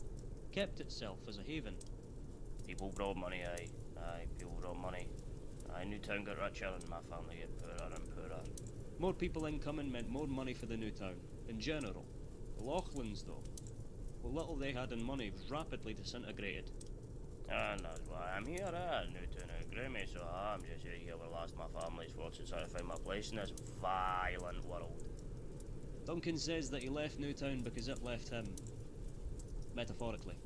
kept itself as a haven. People brought money, people brought money. Newtown got richer and my family get poorer and poorer. More people incoming meant more money for the Newtown, in general. The Lochlins, though, what little they had in money was rapidly disintegrated. And that's why I'm here, Newtown outgrew me, so I'm just here with the last of my family's fortunes trying to find my place in this violent world. Duncan says that he left Newtown because it left him. Metaphorically.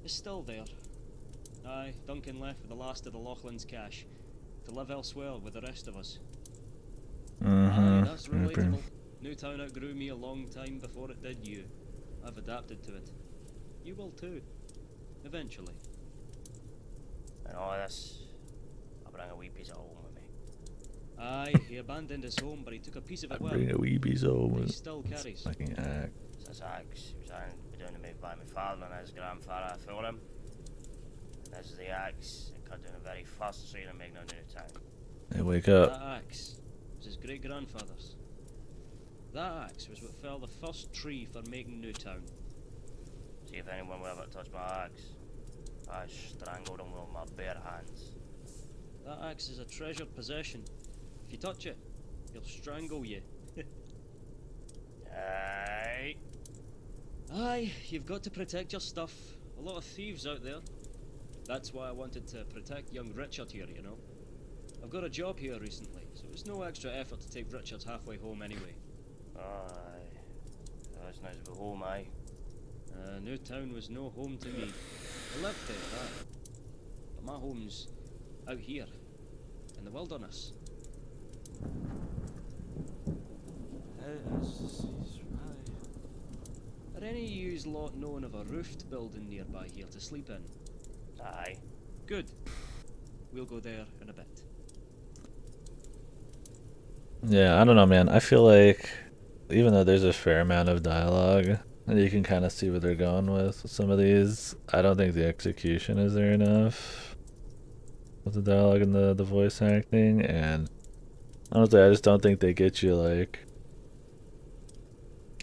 It's still there. Aye, Duncan left with the last of the Lochlins' cash, to live elsewhere with the rest of us. Aye, that's relatable. Newtown outgrew me a long time before it did you. I've adapted to it. You will too. Eventually. And all this, I bring a wee piece of home with me. Aye, he abandoned his home, but he took a piece of it well. Bring a wee piece of He still carries. fucking act. This axe was down to me by my father and his grandfather for him. And this is the axe that cut down the very first tree to make no new town. Hey, wake up. That axe was his great-grandfather's. That axe was what felled the first tree for making Newtown. See if anyone will ever touch my axe. I strangled him with my bare hands. That axe is a treasured possession. If you touch it, he'll strangle you. Aye. Aye, you've got to protect your stuff. A lot of thieves out there. That's why I wanted to protect young Richard here, you know. I've got a job here recently, so it's no extra effort to take Richard halfway home anyway. Aye. That's nice to be home, aye. Newtown was no home to me. I lived there, aye. But my home's out here, in the wilderness. Are any of yous lot known of a roofed building nearby here to sleep in? Aye. Good. We'll go there in a bit. Yeah, I don't know, man. I feel like even though there's a fair amount of dialogue, And you can kind of see where they're going with some of these. I don't think the execution is there enough with the dialogue and the voice acting, and honestly, I just don't think they get you like.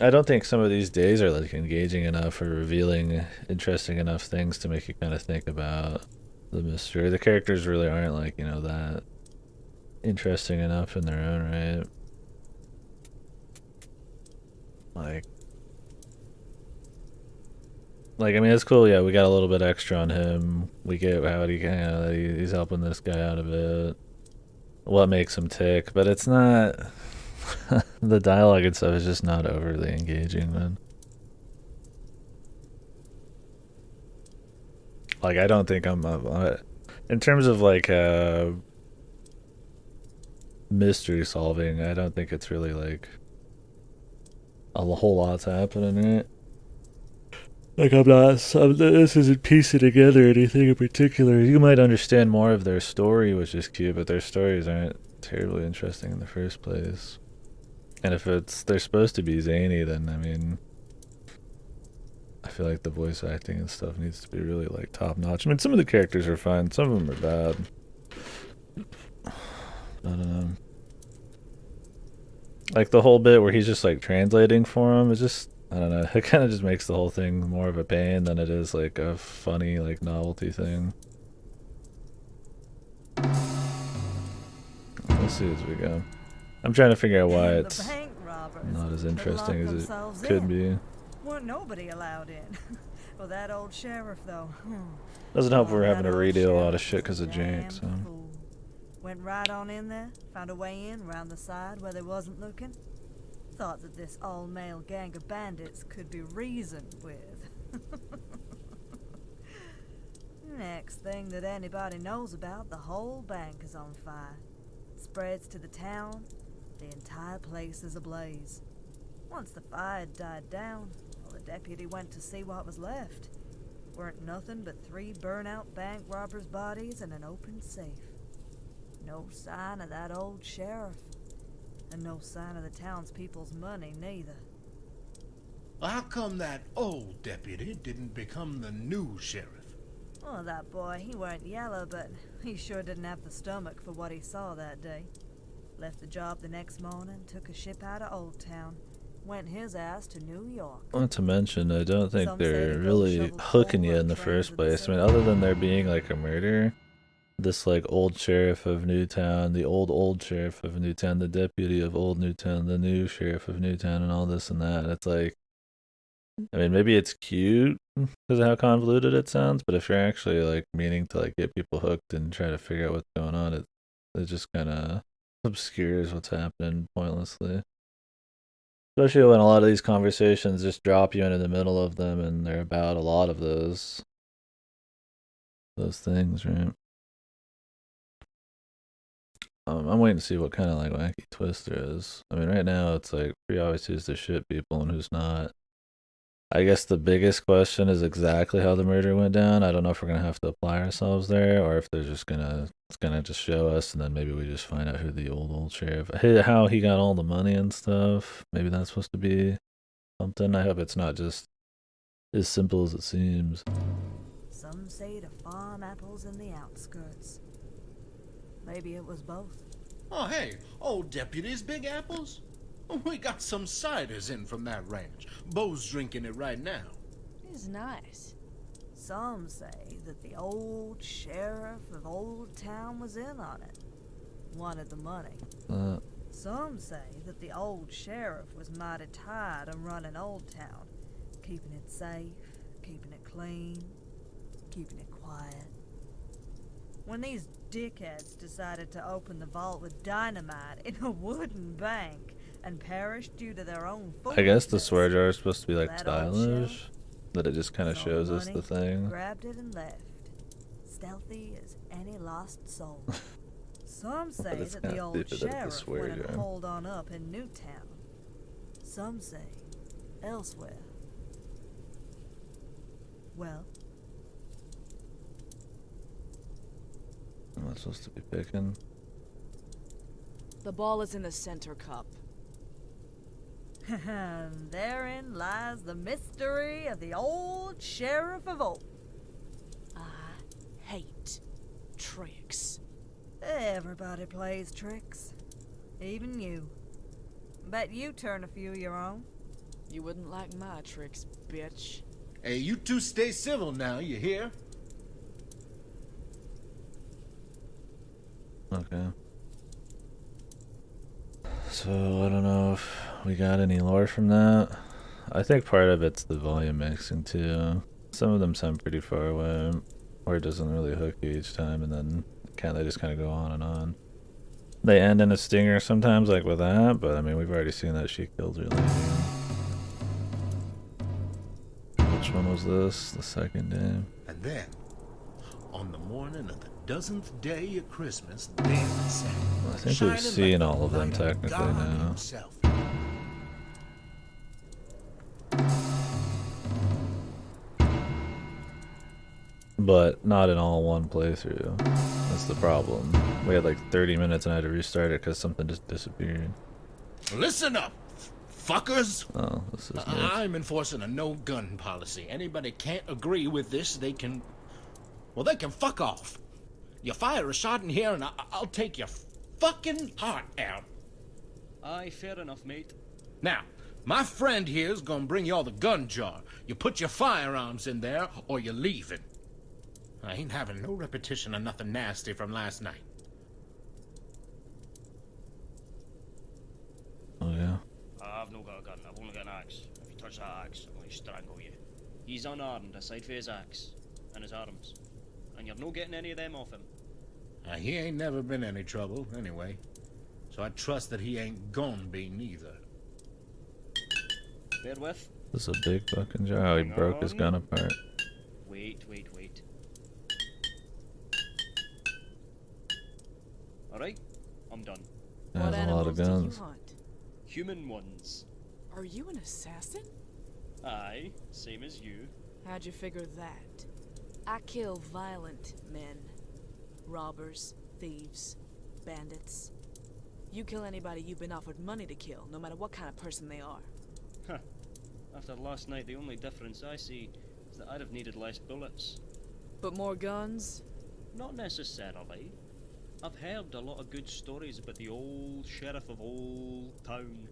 I don't think some of these days are like engaging enough or revealing interesting enough things to make you kind of think about the mystery. The characters really aren't like, you know, that interesting enough in their own right. Like I mean, it's cool. Yeah, we got a little bit extra on him. We get how he's helping this guy out a bit. What makes him tick, but it's not. The dialogue and stuff is just not overly engaging, man. Like I don't think I'm in terms of like mystery solving. I don't think it's really like a whole lot's happening, right? Like this isn't piecing together anything in particular. You might understand more of their story, which is cute, but their stories aren't terribly interesting in the first place. And if they're supposed to be zany, then I mean, I feel like the voice acting and stuff needs to be really like top notch. I mean, some of the characters are fine, some of them are bad. I don't know. Like the whole bit where he's just like translating for him is just, I don't know, it kind of just makes the whole thing more of a pain than it is like a funny like novelty thing. We'll see as we go. I'm trying to figure out why it's not as interesting as it could be. Weren't nobody allowed in. Well, that old sheriff though. Doesn't help we're having to redo a lot of shit because of Jake, so. Went right on in there, found a way in round the side where they wasn't looking. Thought that this all-male gang of bandits could be reasoned with. Next thing that anybody knows about, the whole bank is on fire. Spreads to the town, the entire place is ablaze. Once the fire had died down, well, the deputy went to see what was left. Weren't nothing but 3 burnt-out bank robbers' bodies and an open safe. No sign of that old sheriff. And no sign of the townspeople's money, neither. Well, how come that old deputy didn't become the new sheriff? Well, that boy, he weren't yellow, but he sure didn't have the stomach for what he saw that day. Left the job the next morning, took a ship out of Old Town, went his ass to New York. Not to mention, I don't think they're really hooking you in the first place. I mean, other than there being like a murder, this like old sheriff of Newtown, the old sheriff of Newtown, the deputy of Old Newtown, the new sheriff of Newtown, and all this and that. It's like, I mean, maybe it's cute because of how convoluted it sounds, but if you're actually like meaning to like get people hooked and try to figure out what's going on, it just kind of obscures what's happening pointlessly. Especially when a lot of these conversations just drop you into the middle of them, and they're about a lot of those things, right? I'm waiting to see what kind of like wacky twist there is. I mean, right now it's like pretty obvious who's the shit people and who's not. I guess the biggest question is exactly how the murder went down. I don't know if we're gonna have to apply ourselves there, or if they're just it's gonna just show us, and then maybe we just find out who the old sheriff, how he got all the money and stuff. Maybe that's supposed to be something. I hope it's not just as simple as it seems. Some say to farm apples in the outskirts. Maybe it was both. Oh, hey, old deputy's Big Apples? We got some ciders in from that ranch. Bo's drinking it right now. It's nice. Some say that the old sheriff of Old Town was in on it. Wanted the money. Some say that the old sheriff was mighty tired of running Old Town. Keeping it safe, keeping it clean, keeping it quiet. When these dickheads decided to open the vault with dynamite in a wooden bank and perished due to their own foolishness, I guess the swear jar is supposed to be like stylish, that it just kind of shows us the thing. Grabbed it and left, stealthy as any lost soul. Some say that the old sheriff went and holed on up in Newtown. Some say elsewhere. Well, Am I supposed to be picking? The ball is in the center cup. And therein lies the mystery of the old sheriff of old. I hate tricks. Everybody plays tricks. Even you. Bet you turn a few of your own. You wouldn't like my tricks, bitch. Hey, you two stay civil now, you hear? Okay. So, I don't know if we got any lore from that. I think part of it's the volume mixing too. Some of them sound pretty far away, or it doesn't really hook you each time, and then they just kind of go on and on. They end in a stinger sometimes, like with that, but I mean, we've already seen that she killed really. Which one was this? The second day? And then, on the morning of the dozenth day of Christmas, there it sat, I think we've shining seen like all of the them light technically God now. himself. But not in all one playthrough. That's the problem. We had like 30 minutes and I had to restart it because something just disappeared. Listen up, fuckers! Oh, this is next. I'm enforcing a no-gun policy. Anybody can't agree with this, they can... Well, they can fuck off. You fire a shot in here and I'll take your fucking heart out. Aye, fair enough, mate. Now, my friend here's gonna bring you all the gun jar. You put your firearms in there or you're leaving. I ain't having no repetition of nothing nasty from last night. Oh yeah. I've not got a gun. I've only got an axe. If you touch that axe, I'm going to strangle you. He's unarmed aside for his axe and his arms. And you're no getting any of them off him. He ain't never been any trouble, anyway. So I trust that he ain't gonna be neither. Bear with. This is a big fucking jar. Oh, he Hang broke his on. gun apart. Wait. Alright, I'm done. That What has a lot animals of do guns. you hunt? Human ones. Are you an assassin? Aye, same as you. How'd you figure that? I kill violent men. Robbers, thieves, bandits. You kill anybody you've been offered money to kill, no matter what kind of person they are. Huh. After last night, the only difference I see is that I'd have needed less bullets. But more guns? Not necessarily. I've heard a lot of good stories about the old sheriff of Old Town.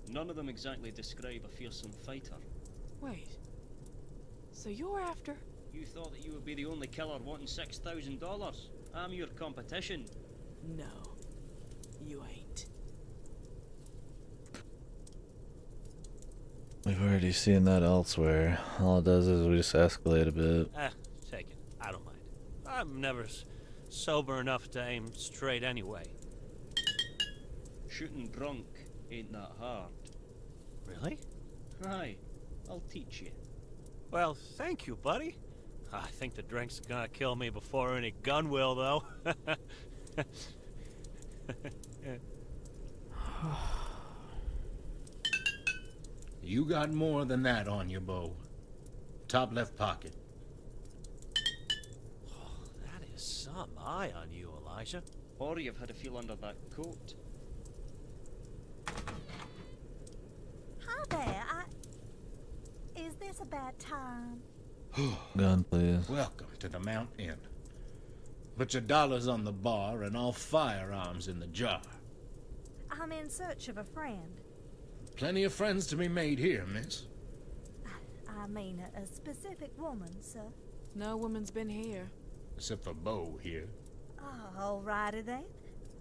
None of them exactly describe a fearsome fighter. Wait. So you're after? You thought that you would be the only killer wanting $6,000? I'm your competition. No. You ain't. We've already seen that elsewhere. All it does is we just escalate a bit. Take it. I don't mind. I'm never sober enough to aim straight anyway. Shooting drunk ain't that hard. Really? Aye, I'll teach you. Well, thank you, buddy. I think the drink's gonna kill me before any gun will, though. You got more than that on you, Bo. Top left pocket. That is some eye on you, Elijah. Or you've had a feel under that coat. Hi there, Is this a bad time? Gun, please. Welcome to the Mount Inn. Put your dollars on the bar and all firearms in the jar. I'm in search of a friend. Plenty of friends to be made here, miss. I mean, a specific woman, sir. No woman's been here. Except for Bo here. Oh, alrighty then.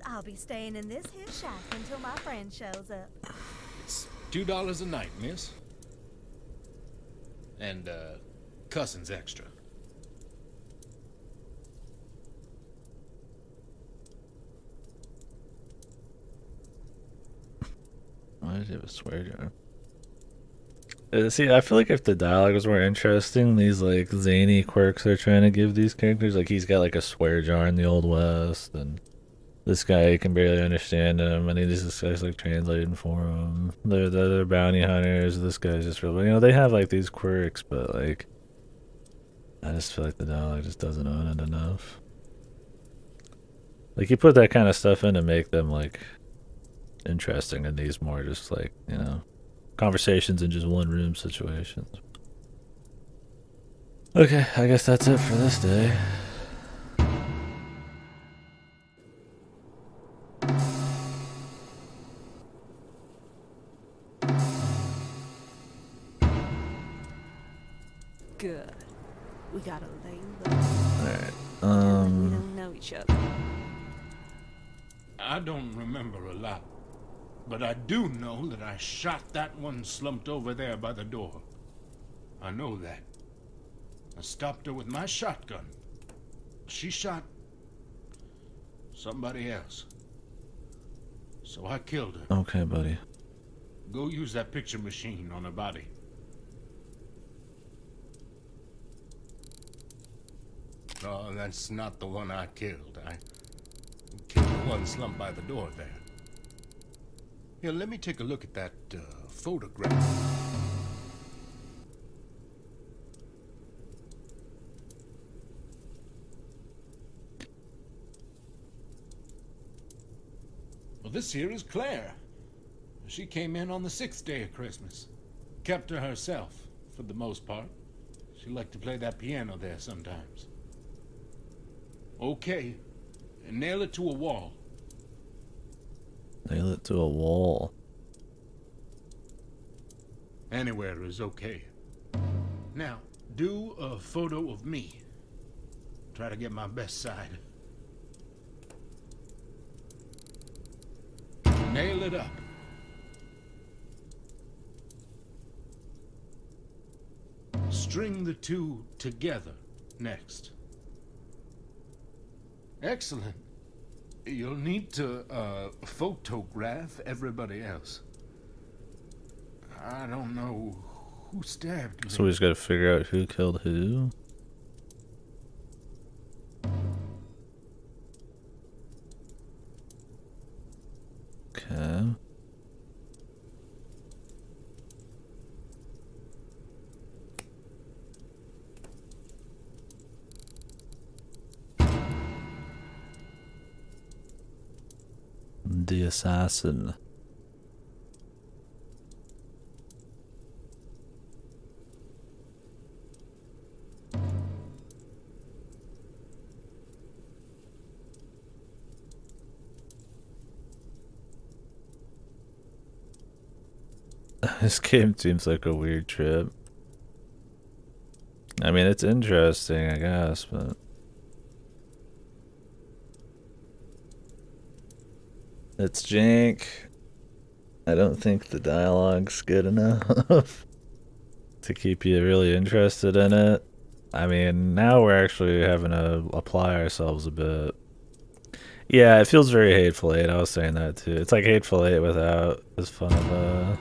I'll be staying in this here shack until my friend shows up. It's $2 a night, miss. And, cussing's extra. Why does he have a swear jar? See, I feel like if the dialogue was more interesting, these like zany quirks they're trying to give these characters, like he's got like a swear jar in the Old West, and this guy can barely understand him, and this guy's like translating for him. They're bounty hunters. This guy's just real, they have like these quirks, but like I just feel like the dialogue just doesn't own it enough. Like you put that kind of stuff in to make them like interesting, and these more just like conversations in just one room situations. Okay, I guess that's it for this day. Good. We gotta lay low. Alright. We don't know each other. I don't remember a lot, but I do know that I shot that one slumped over there by the door. I know that. I stopped her with my shotgun. She shot somebody else. So I killed her. Okay, buddy. Go use that picture machine on her body. No, that's not the one I killed. I killed the one slumped by the door there. Here, let me take a look at that photograph. Well, this here is Claire. She came in on the 6th day of Christmas. Kept to herself, for the most part. She liked to play that piano there sometimes. Okay, and nail it to a wall. Nail it to a wall. Anywhere is okay. Now, do a photo of me. Try to get my best side. Nail it up. String the two together next. Excellent. You'll need to photograph everybody else. I don't know who stabbed me. So we just gotta figure out who killed who? Okay. The assassin. This game seems like a weird trip. I mean, it's interesting, I guess, but... It's jank. I don't think the dialogue's good enough to keep you really interested in it. I mean, now we're actually having to apply ourselves a bit. Yeah, it feels very Hateful Eight. I was saying that too. It's like Hateful Eight without as fun of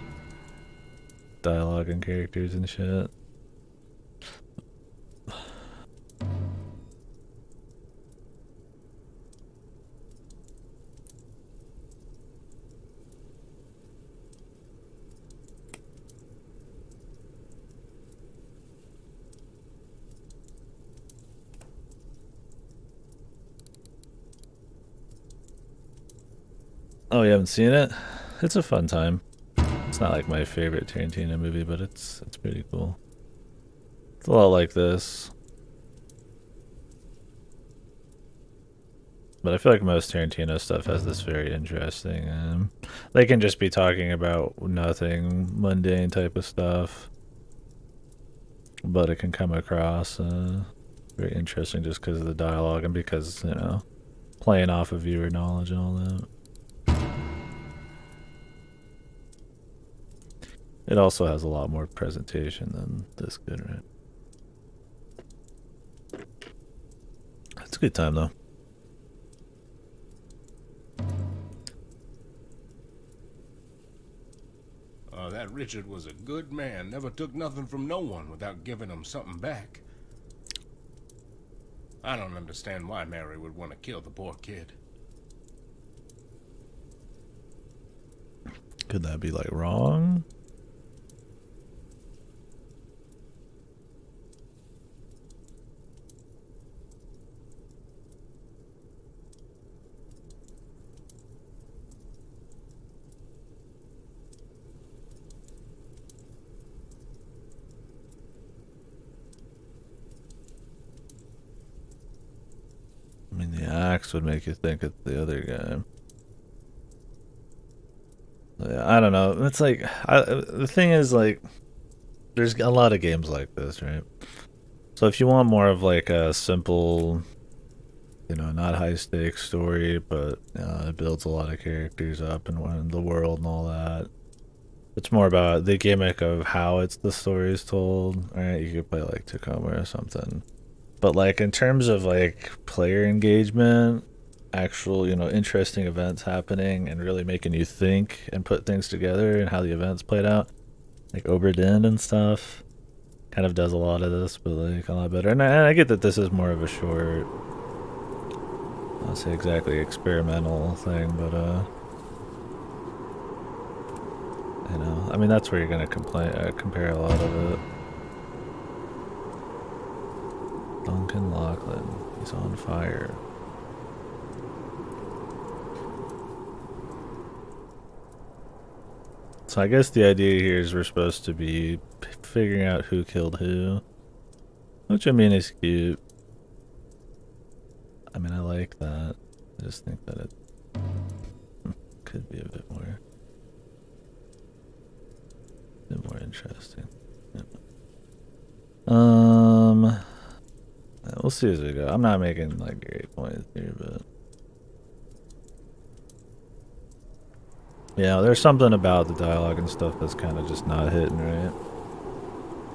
dialogue and characters and shit. Oh, you haven't seen it? It's a fun time. It's not like my favorite Tarantino movie, but it's pretty cool. It's a lot like this. But I feel like most Tarantino stuff has this very interesting... they can just be talking about nothing, mundane type of stuff. But it can come across very interesting just because of the dialogue and because, you know, playing off of viewer knowledge and all that. It also has a lot more presentation than this could, right? It's a good time, though. That Richard was a good man. Never took nothing from no one without giving him something back. I don't understand why Mary would want to kill the poor kid. Could that be, like, wrong? axe would make you think it's the other guy. Yeah, I don't know. It's like the thing is like there's a lot of games like this, right? So if you want more of like a simple, not high stakes story, but it builds a lot of characters up and the world and all that. It's more about the gimmick of how the story is told. Right? You could play like Tacoma or something. But like in terms of like player engagement, actual, interesting events happening and really making you think and put things together and how the events played out, like Oberdin and stuff, kind of does a lot of this, but like a lot better. And I get that this is more of a short, I'll say exactly experimental thing, but I mean that's where you're gonna compare a lot of it. Duncan Lachlan, he's on fire. So I guess the idea here is we're supposed to be figuring out who killed who, which I mean is cute. I mean I like that. I just think that it could be a bit more interesting. Yeah. We'll see as we go. I'm not making like great points here, but yeah, there's something about the dialogue and stuff that's kind of just not hitting right.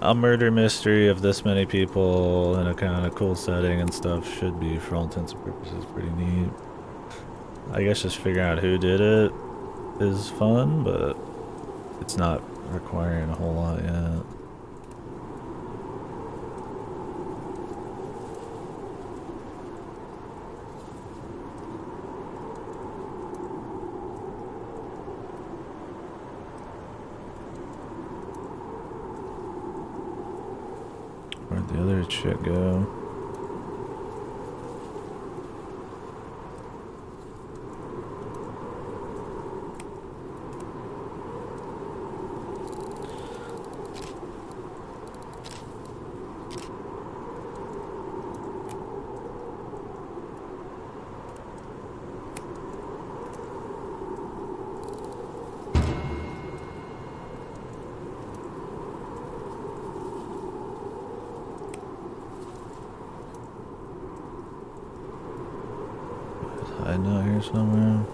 A murder mystery of this many people in a kind of cool setting and stuff should be, for all intents and purposes, pretty neat. I guess just figuring out who did it is fun, but it's not requiring a whole lot yet. Where'd the other chick go? Hiding out here somewhere.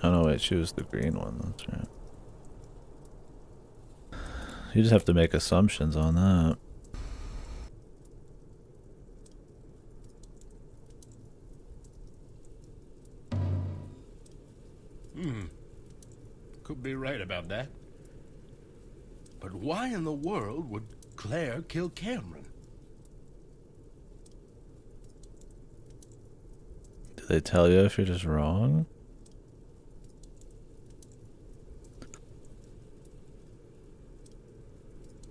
Oh no, wait, she was the green one, that's right. You just have to make assumptions on that. Could be right about that. But why in the world would Claire kill Cameron? Do they tell you if you're just wrong?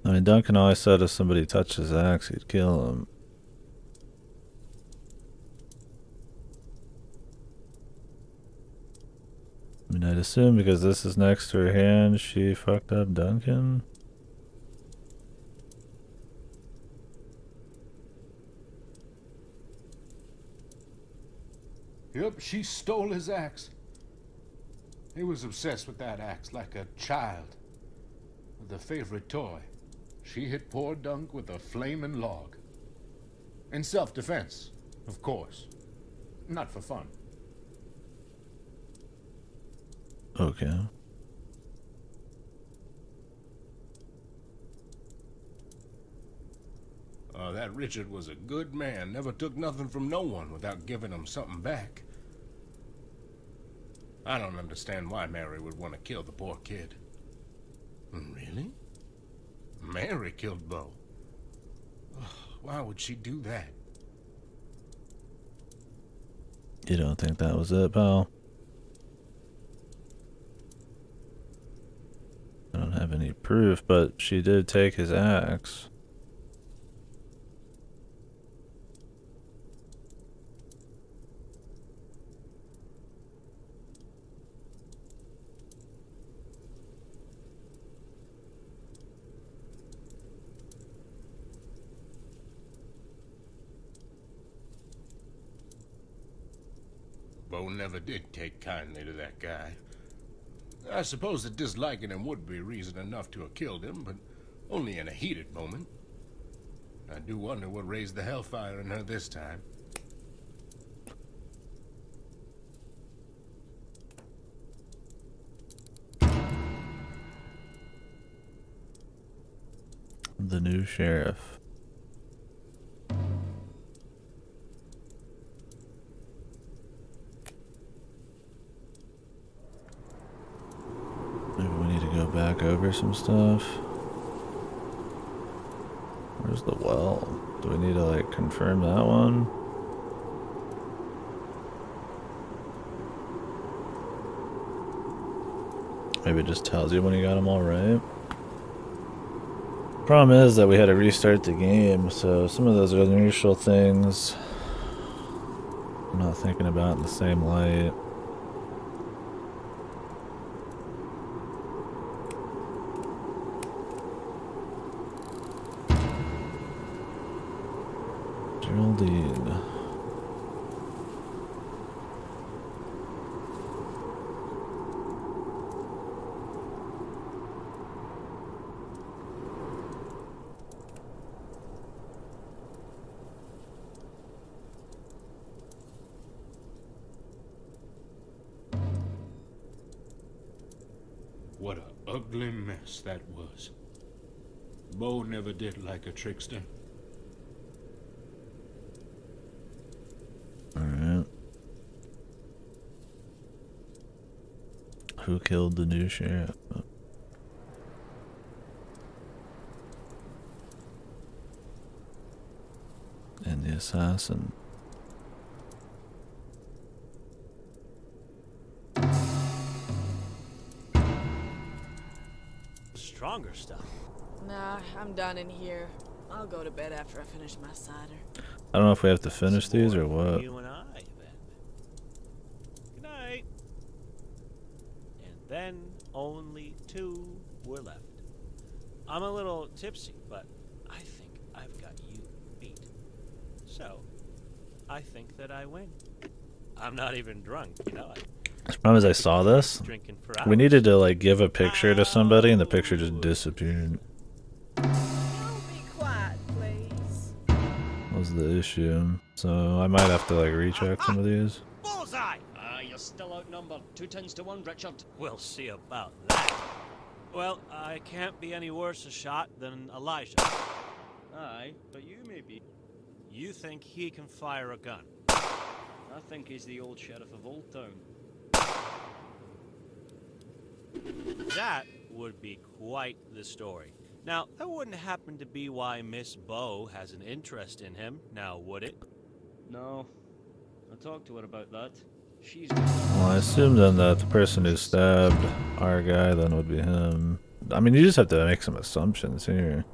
I mean, Duncan always said if somebody touched his axe, he'd kill him. I mean, I'd assume because this is next to her hand, she fucked up Duncan. Yep, she stole his axe. He was obsessed with that axe like a child with a favorite toy. She hit poor Dunk with a flaming log. In self-defense, of course. Not for fun. Okay. That Richard was a good man. Never took nothing from no one without giving him something back. I don't understand why Mary would want to kill the poor kid. Really? Mary killed Bo. Why would she do that? You don't think that was it, pal? I don't have any proof, but she did take his axe. Bo never did take kindly to that guy. I suppose that disliking him would be reason enough to have killed him, but only in a heated moment. I do wonder what raised the hellfire in her this time. The new sheriff. Maybe we need to go back over some stuff. Where's the well? Do we need to like confirm that one? Maybe it just tells you when you got them all right. Problem is that we had to restart the game, so some of those initial things I'm not thinking about in the same light. Geraldine. What an ugly mess that was. Bo never did like a trickster. Alright. Who killed the new sheriff? And the assassin. Stronger stuff. Nah, I'm done in here. I'll go to bed after I finish my cider. I don't know if we have to finish Some these more or for what. You and I, then. Good night. And then only 2 were left. I'm a little tipsy, but I think I've got you beat. So, I think that I win. I'm not even drunk, you know. The problem is I saw this. Drinking for We hours. needed to like give a picture to somebody and the picture just disappeared. Y'all be quiet, please. That was the issue. So I might have to like recheck some of these. Bullseye! You're still outnumbered. 2 tens to 1, Richard. We'll see about that. Well, I can't be any worse a shot than Elijah. Aye, but you may be. You think he can fire a gun? I think he's the old sheriff of Old Town. That would be quite the story. Now, that wouldn't happen to be why Miss Bo has an interest in him, now would it? No. I talked to her about that. She's... Well, I assume then that the person who stabbed our guy then would be him. I mean, you just have to make some assumptions here.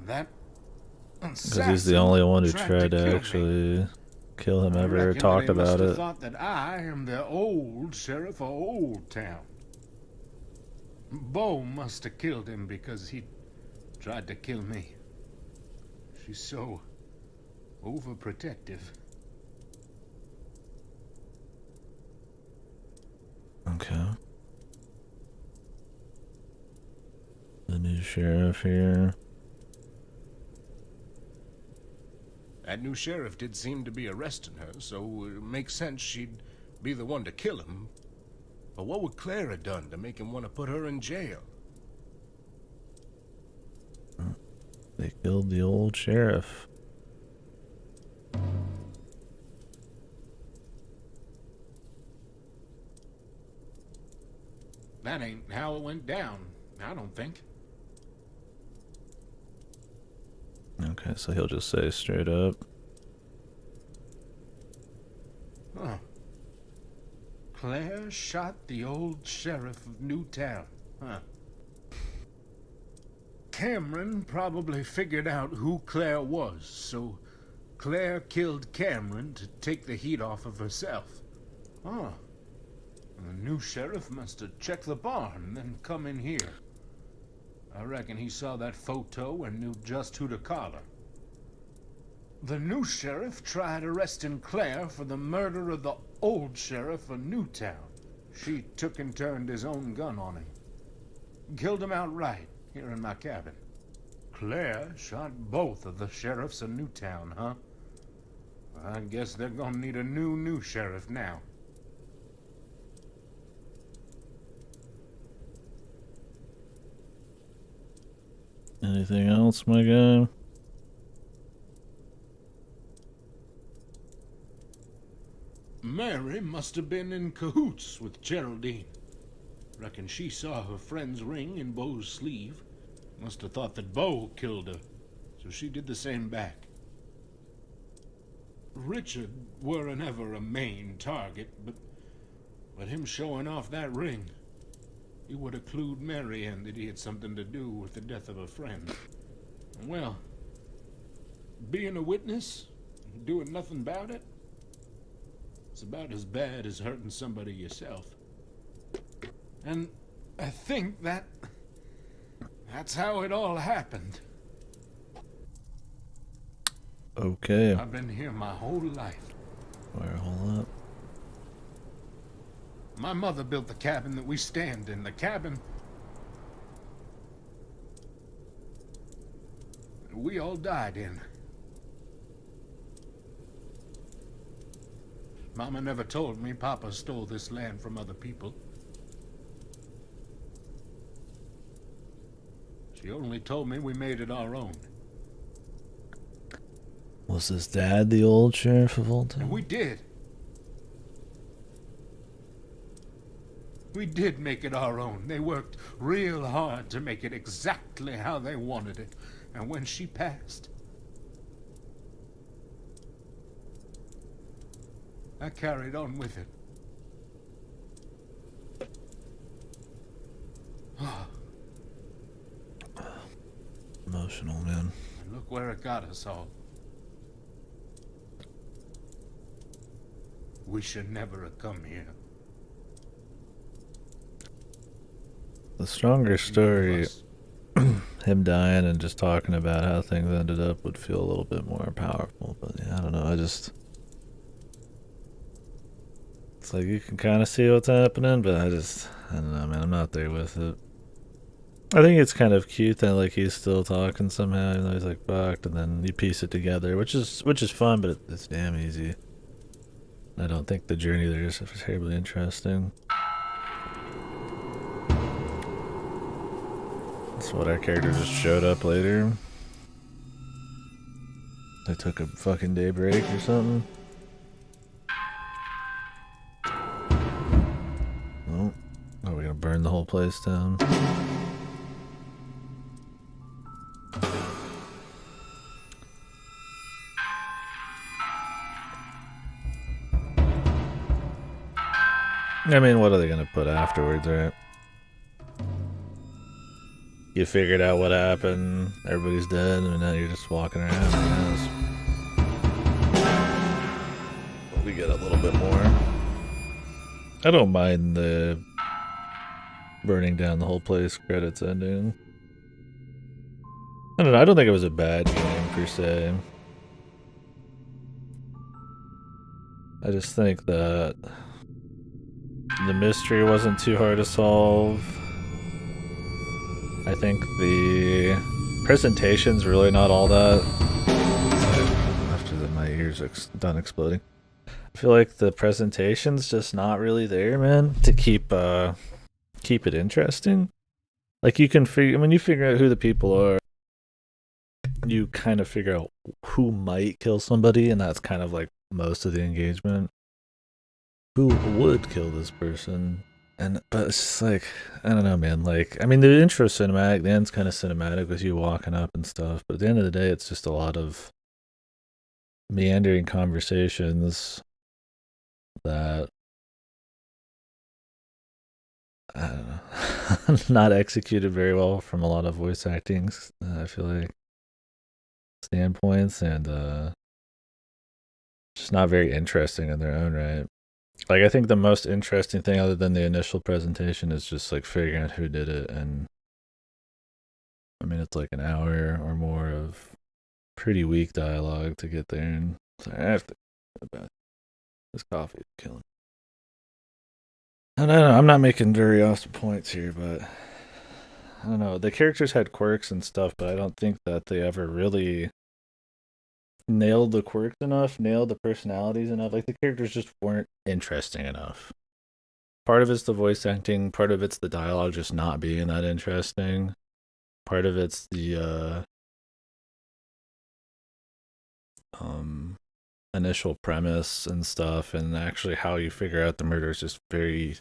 That Because he's the only one who tried to actually kill him ever, or talked about it. Thought that I am the old sheriff of Old Town. Bo must have killed him because he tried to kill me. She's so overprotective. Okay. The new sheriff here. That new sheriff did seem to be arresting her, so it makes sense she'd be the one to kill him. But what would Claire have done to make him want to put her in jail? They killed the old sheriff. That ain't how it went down, I don't think. Okay, so he'll just say straight up. Huh. Claire shot the old sheriff of Newtown. Huh. Cameron probably figured out who Claire was, so Claire killed Cameron to take the heat off of herself. Huh. The new sheriff must have checked the barn and then come in here. I reckon he saw that photo and knew just who to collar. The new sheriff tried arresting Claire for the murder of the old sheriff of Newtown. She took and turned his own gun on him. Killed him outright, here in my cabin. Claire shot both of the sheriffs of Newtown, huh? I guess they're gonna need a new sheriff now. Anything else, my guy? Mary must have been in cahoots with Geraldine. Reckon she saw her friend's ring in Beau's sleeve. Must have thought that Beau killed her, so she did the same back. Richard weren't ever a main target, but him showing off that ring, he would have clued Mary in that he had something to do with the death of a friend. And well, being a witness, and doing nothing about it, it's about as bad as hurting somebody yourself. And I think that's how it all happened. Okay. I've been here my whole life. Where, hold up. My mother built the cabin that we stand in. The cabin we all died in. Mama never told me Papa stole this land from other people. She only told me we made it our own. Was his dad the old sheriff of Old Town? And we did. We did make it our own. They worked real hard to make it exactly how they wanted it. And when she passed, I carried on with it. Emotional, man. And look where it got us all. We should never have come here. The stronger story, him dying and just talking about how things ended up, would feel a little bit more powerful. But yeah, I don't know. It's like you can kind of see what's happening, but I don't know, man. I'm not there with it. I think it's kind of cute that like he's still talking somehow, even though he's like fucked, and then you piece it together, which is fun, but it's damn easy. I don't think the journey there is terribly interesting. That's what our character just showed up later. They took a fucking day break or something. Oh, are we gonna burn the whole place down? I mean, what are they gonna put afterwards, right? You figured out what happened, everybody's dead, and now you're just walking around, I guess. We get a little bit more. I don't mind the burning down the whole place credits ending. I don't know, I don't think it was a bad game, per se. I just think that the mystery wasn't too hard to solve. I think the presentation's really not all that. After my ears are done exploding. I feel like the presentation's just not really there, man, to keep it interesting. Like you can figure, when you figure out who the people are, you kind of figure out who might kill somebody, and that's kind of like most of the engagement. Who would kill this person? But it's just like, I don't know, man. Like, I mean, the intro's cinematic, the end's kind of cinematic with you walking up and stuff. But at the end of the day, it's just a lot of meandering conversations that, I don't know, not executed very well from a lot of voice acting, I feel like, standpoints, and just not very interesting in their own right. Like, I think the most interesting thing other than the initial presentation is just like figuring out who did it. And I mean, it's like an hour or more of pretty weak dialogue to get there. And sorry, I have to go to the bathroom. This coffee is killing. I don't know. I'm not making very awesome points here, but I don't know. The characters had quirks and stuff, but I don't think that they ever really nailed the quirks enough, nailed the personalities enough. Like the characters just weren't interesting enough. Part of it's the voice acting, part of it's the dialogue just not being that interesting. Part of it's the initial premise and stuff, and actually how you figure out the murder is just very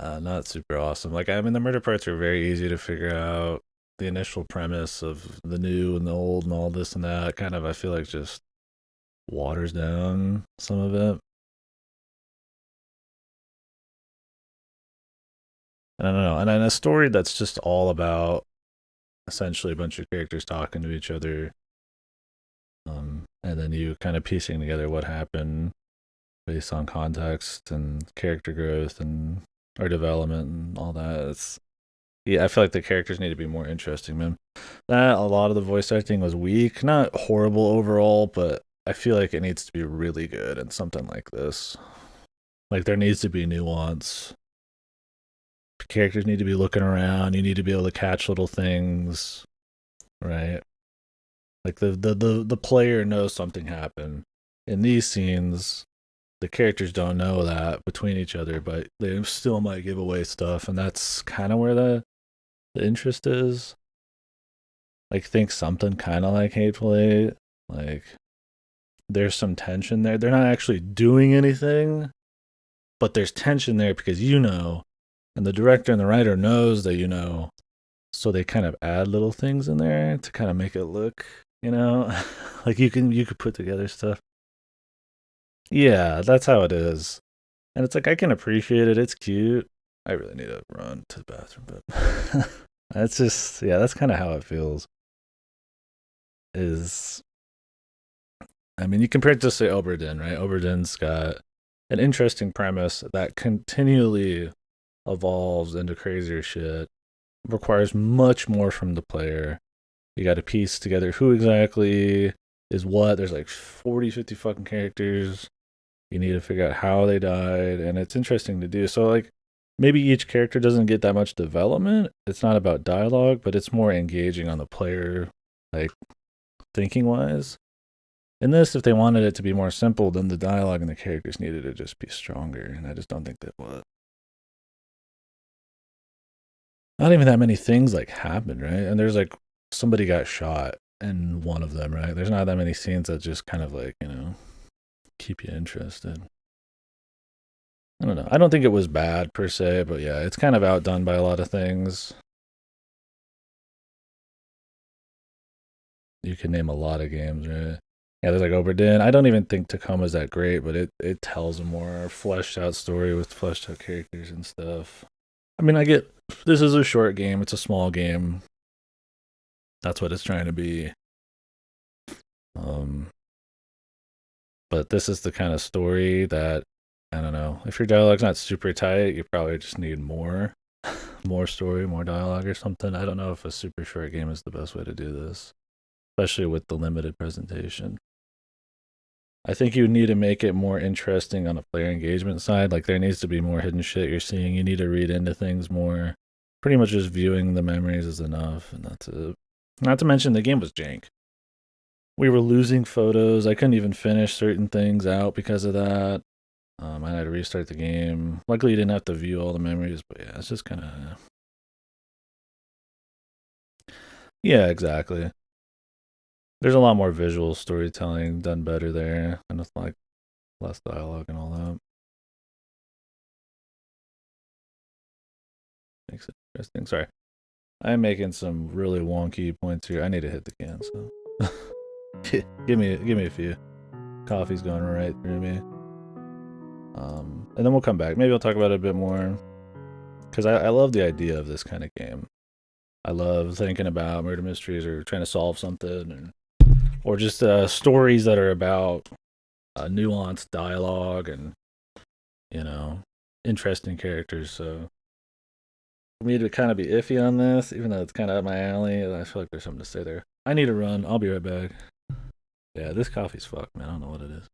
not super awesome. Like, I mean, the murder parts are very easy to figure out. The initial premise of the new and the old and all this and that kind of, I feel like, just waters down some of it. And I don't know. And then a story that's just all about essentially a bunch of characters talking to each other. And then you kind of piecing together what happened based on context and character growth and our development and all that. I feel like the characters need to be more interesting, man. A lot of the voice acting was weak. Not horrible overall, but I feel like it needs to be really good in something like this. Like, there needs to be nuance. Characters need to be looking around. You need to be able to catch little things, right? Like the player knows something happened. In these scenes, the characters don't know that between each other, but they still might give away stuff, and that's kind of where the interest is. Like, think something kind of like Hateful Eight. Like, there's some tension there. They're not actually doing anything, but there's tension there because you know, and the director and the writer knows that you know, so they kind of add little things in there to kind of make it look, you know, like you could put together stuff. Yeah, that's how it is. And it's like, I can appreciate it. It's cute. I really need to run to the bathroom, but that's just, yeah, that's kind of how it feels. I mean, you compare it to, say, Oberdin, right? Oberdin's got an interesting premise that continually evolves into crazier shit. Requires much more from the player. You got to piece together who exactly is what. There's like 40, 50 fucking characters. You need to figure out how they died, and it's interesting to do. So, like, maybe each character doesn't get that much development. It's not about dialogue, but it's more engaging on the player, like, thinking-wise. In this, if they wanted it to be more simple, then the dialogue and the characters needed to just be stronger, and I just don't think that was. Not even that many things, like, happened, right? And there's, like, somebody got shot in one of them, right? There's not that many scenes that just kind of, like, you know, keep you interested. I don't know. I don't think it was bad per se, but yeah, it's kind of outdone by a lot of things. You can name a lot of games, right? Yeah, there's like Oberdin. I don't even think Tacoma's that great, but it tells a more fleshed out story with fleshed out characters and stuff. I mean, I get this is a short game. It's a small game. That's what it's trying to be. But this is the kind of story that, I don't know, if your dialogue's not super tight, you probably just need more story, more dialogue or something. I don't know if a super short game is the best way to do this, especially with the limited presentation. I think you need to make it more interesting on the player engagement side. Like, there needs to be more hidden shit you're seeing. You need to read into things more. Pretty much just viewing the memories is enough, and that's it. Not to mention, the game was jank. We were losing photos. I couldn't even finish certain things out because of that. I had to restart the game. Luckily, you didn't have to view all the memories, but yeah, it's just kind of... Yeah, exactly. There's a lot more visual storytelling done better there, and it's like less dialogue and all that. Makes it interesting. Sorry. I'm making some really wonky points here. I need to hit the can, so... give me a few. Coffee's going right through me. And then we'll come back. Maybe I'll talk about it a bit more, because I love the idea of this kind of game. I love thinking about murder mysteries or trying to solve something, or just stories that are about nuanced dialogue and, you know, interesting characters. So for me to kind of be iffy on this, even though it's kind of up my alley, and I feel like there's something to say there. I need to run. I'll be right back. Yeah, this coffee's fucked, man. I don't know what it is.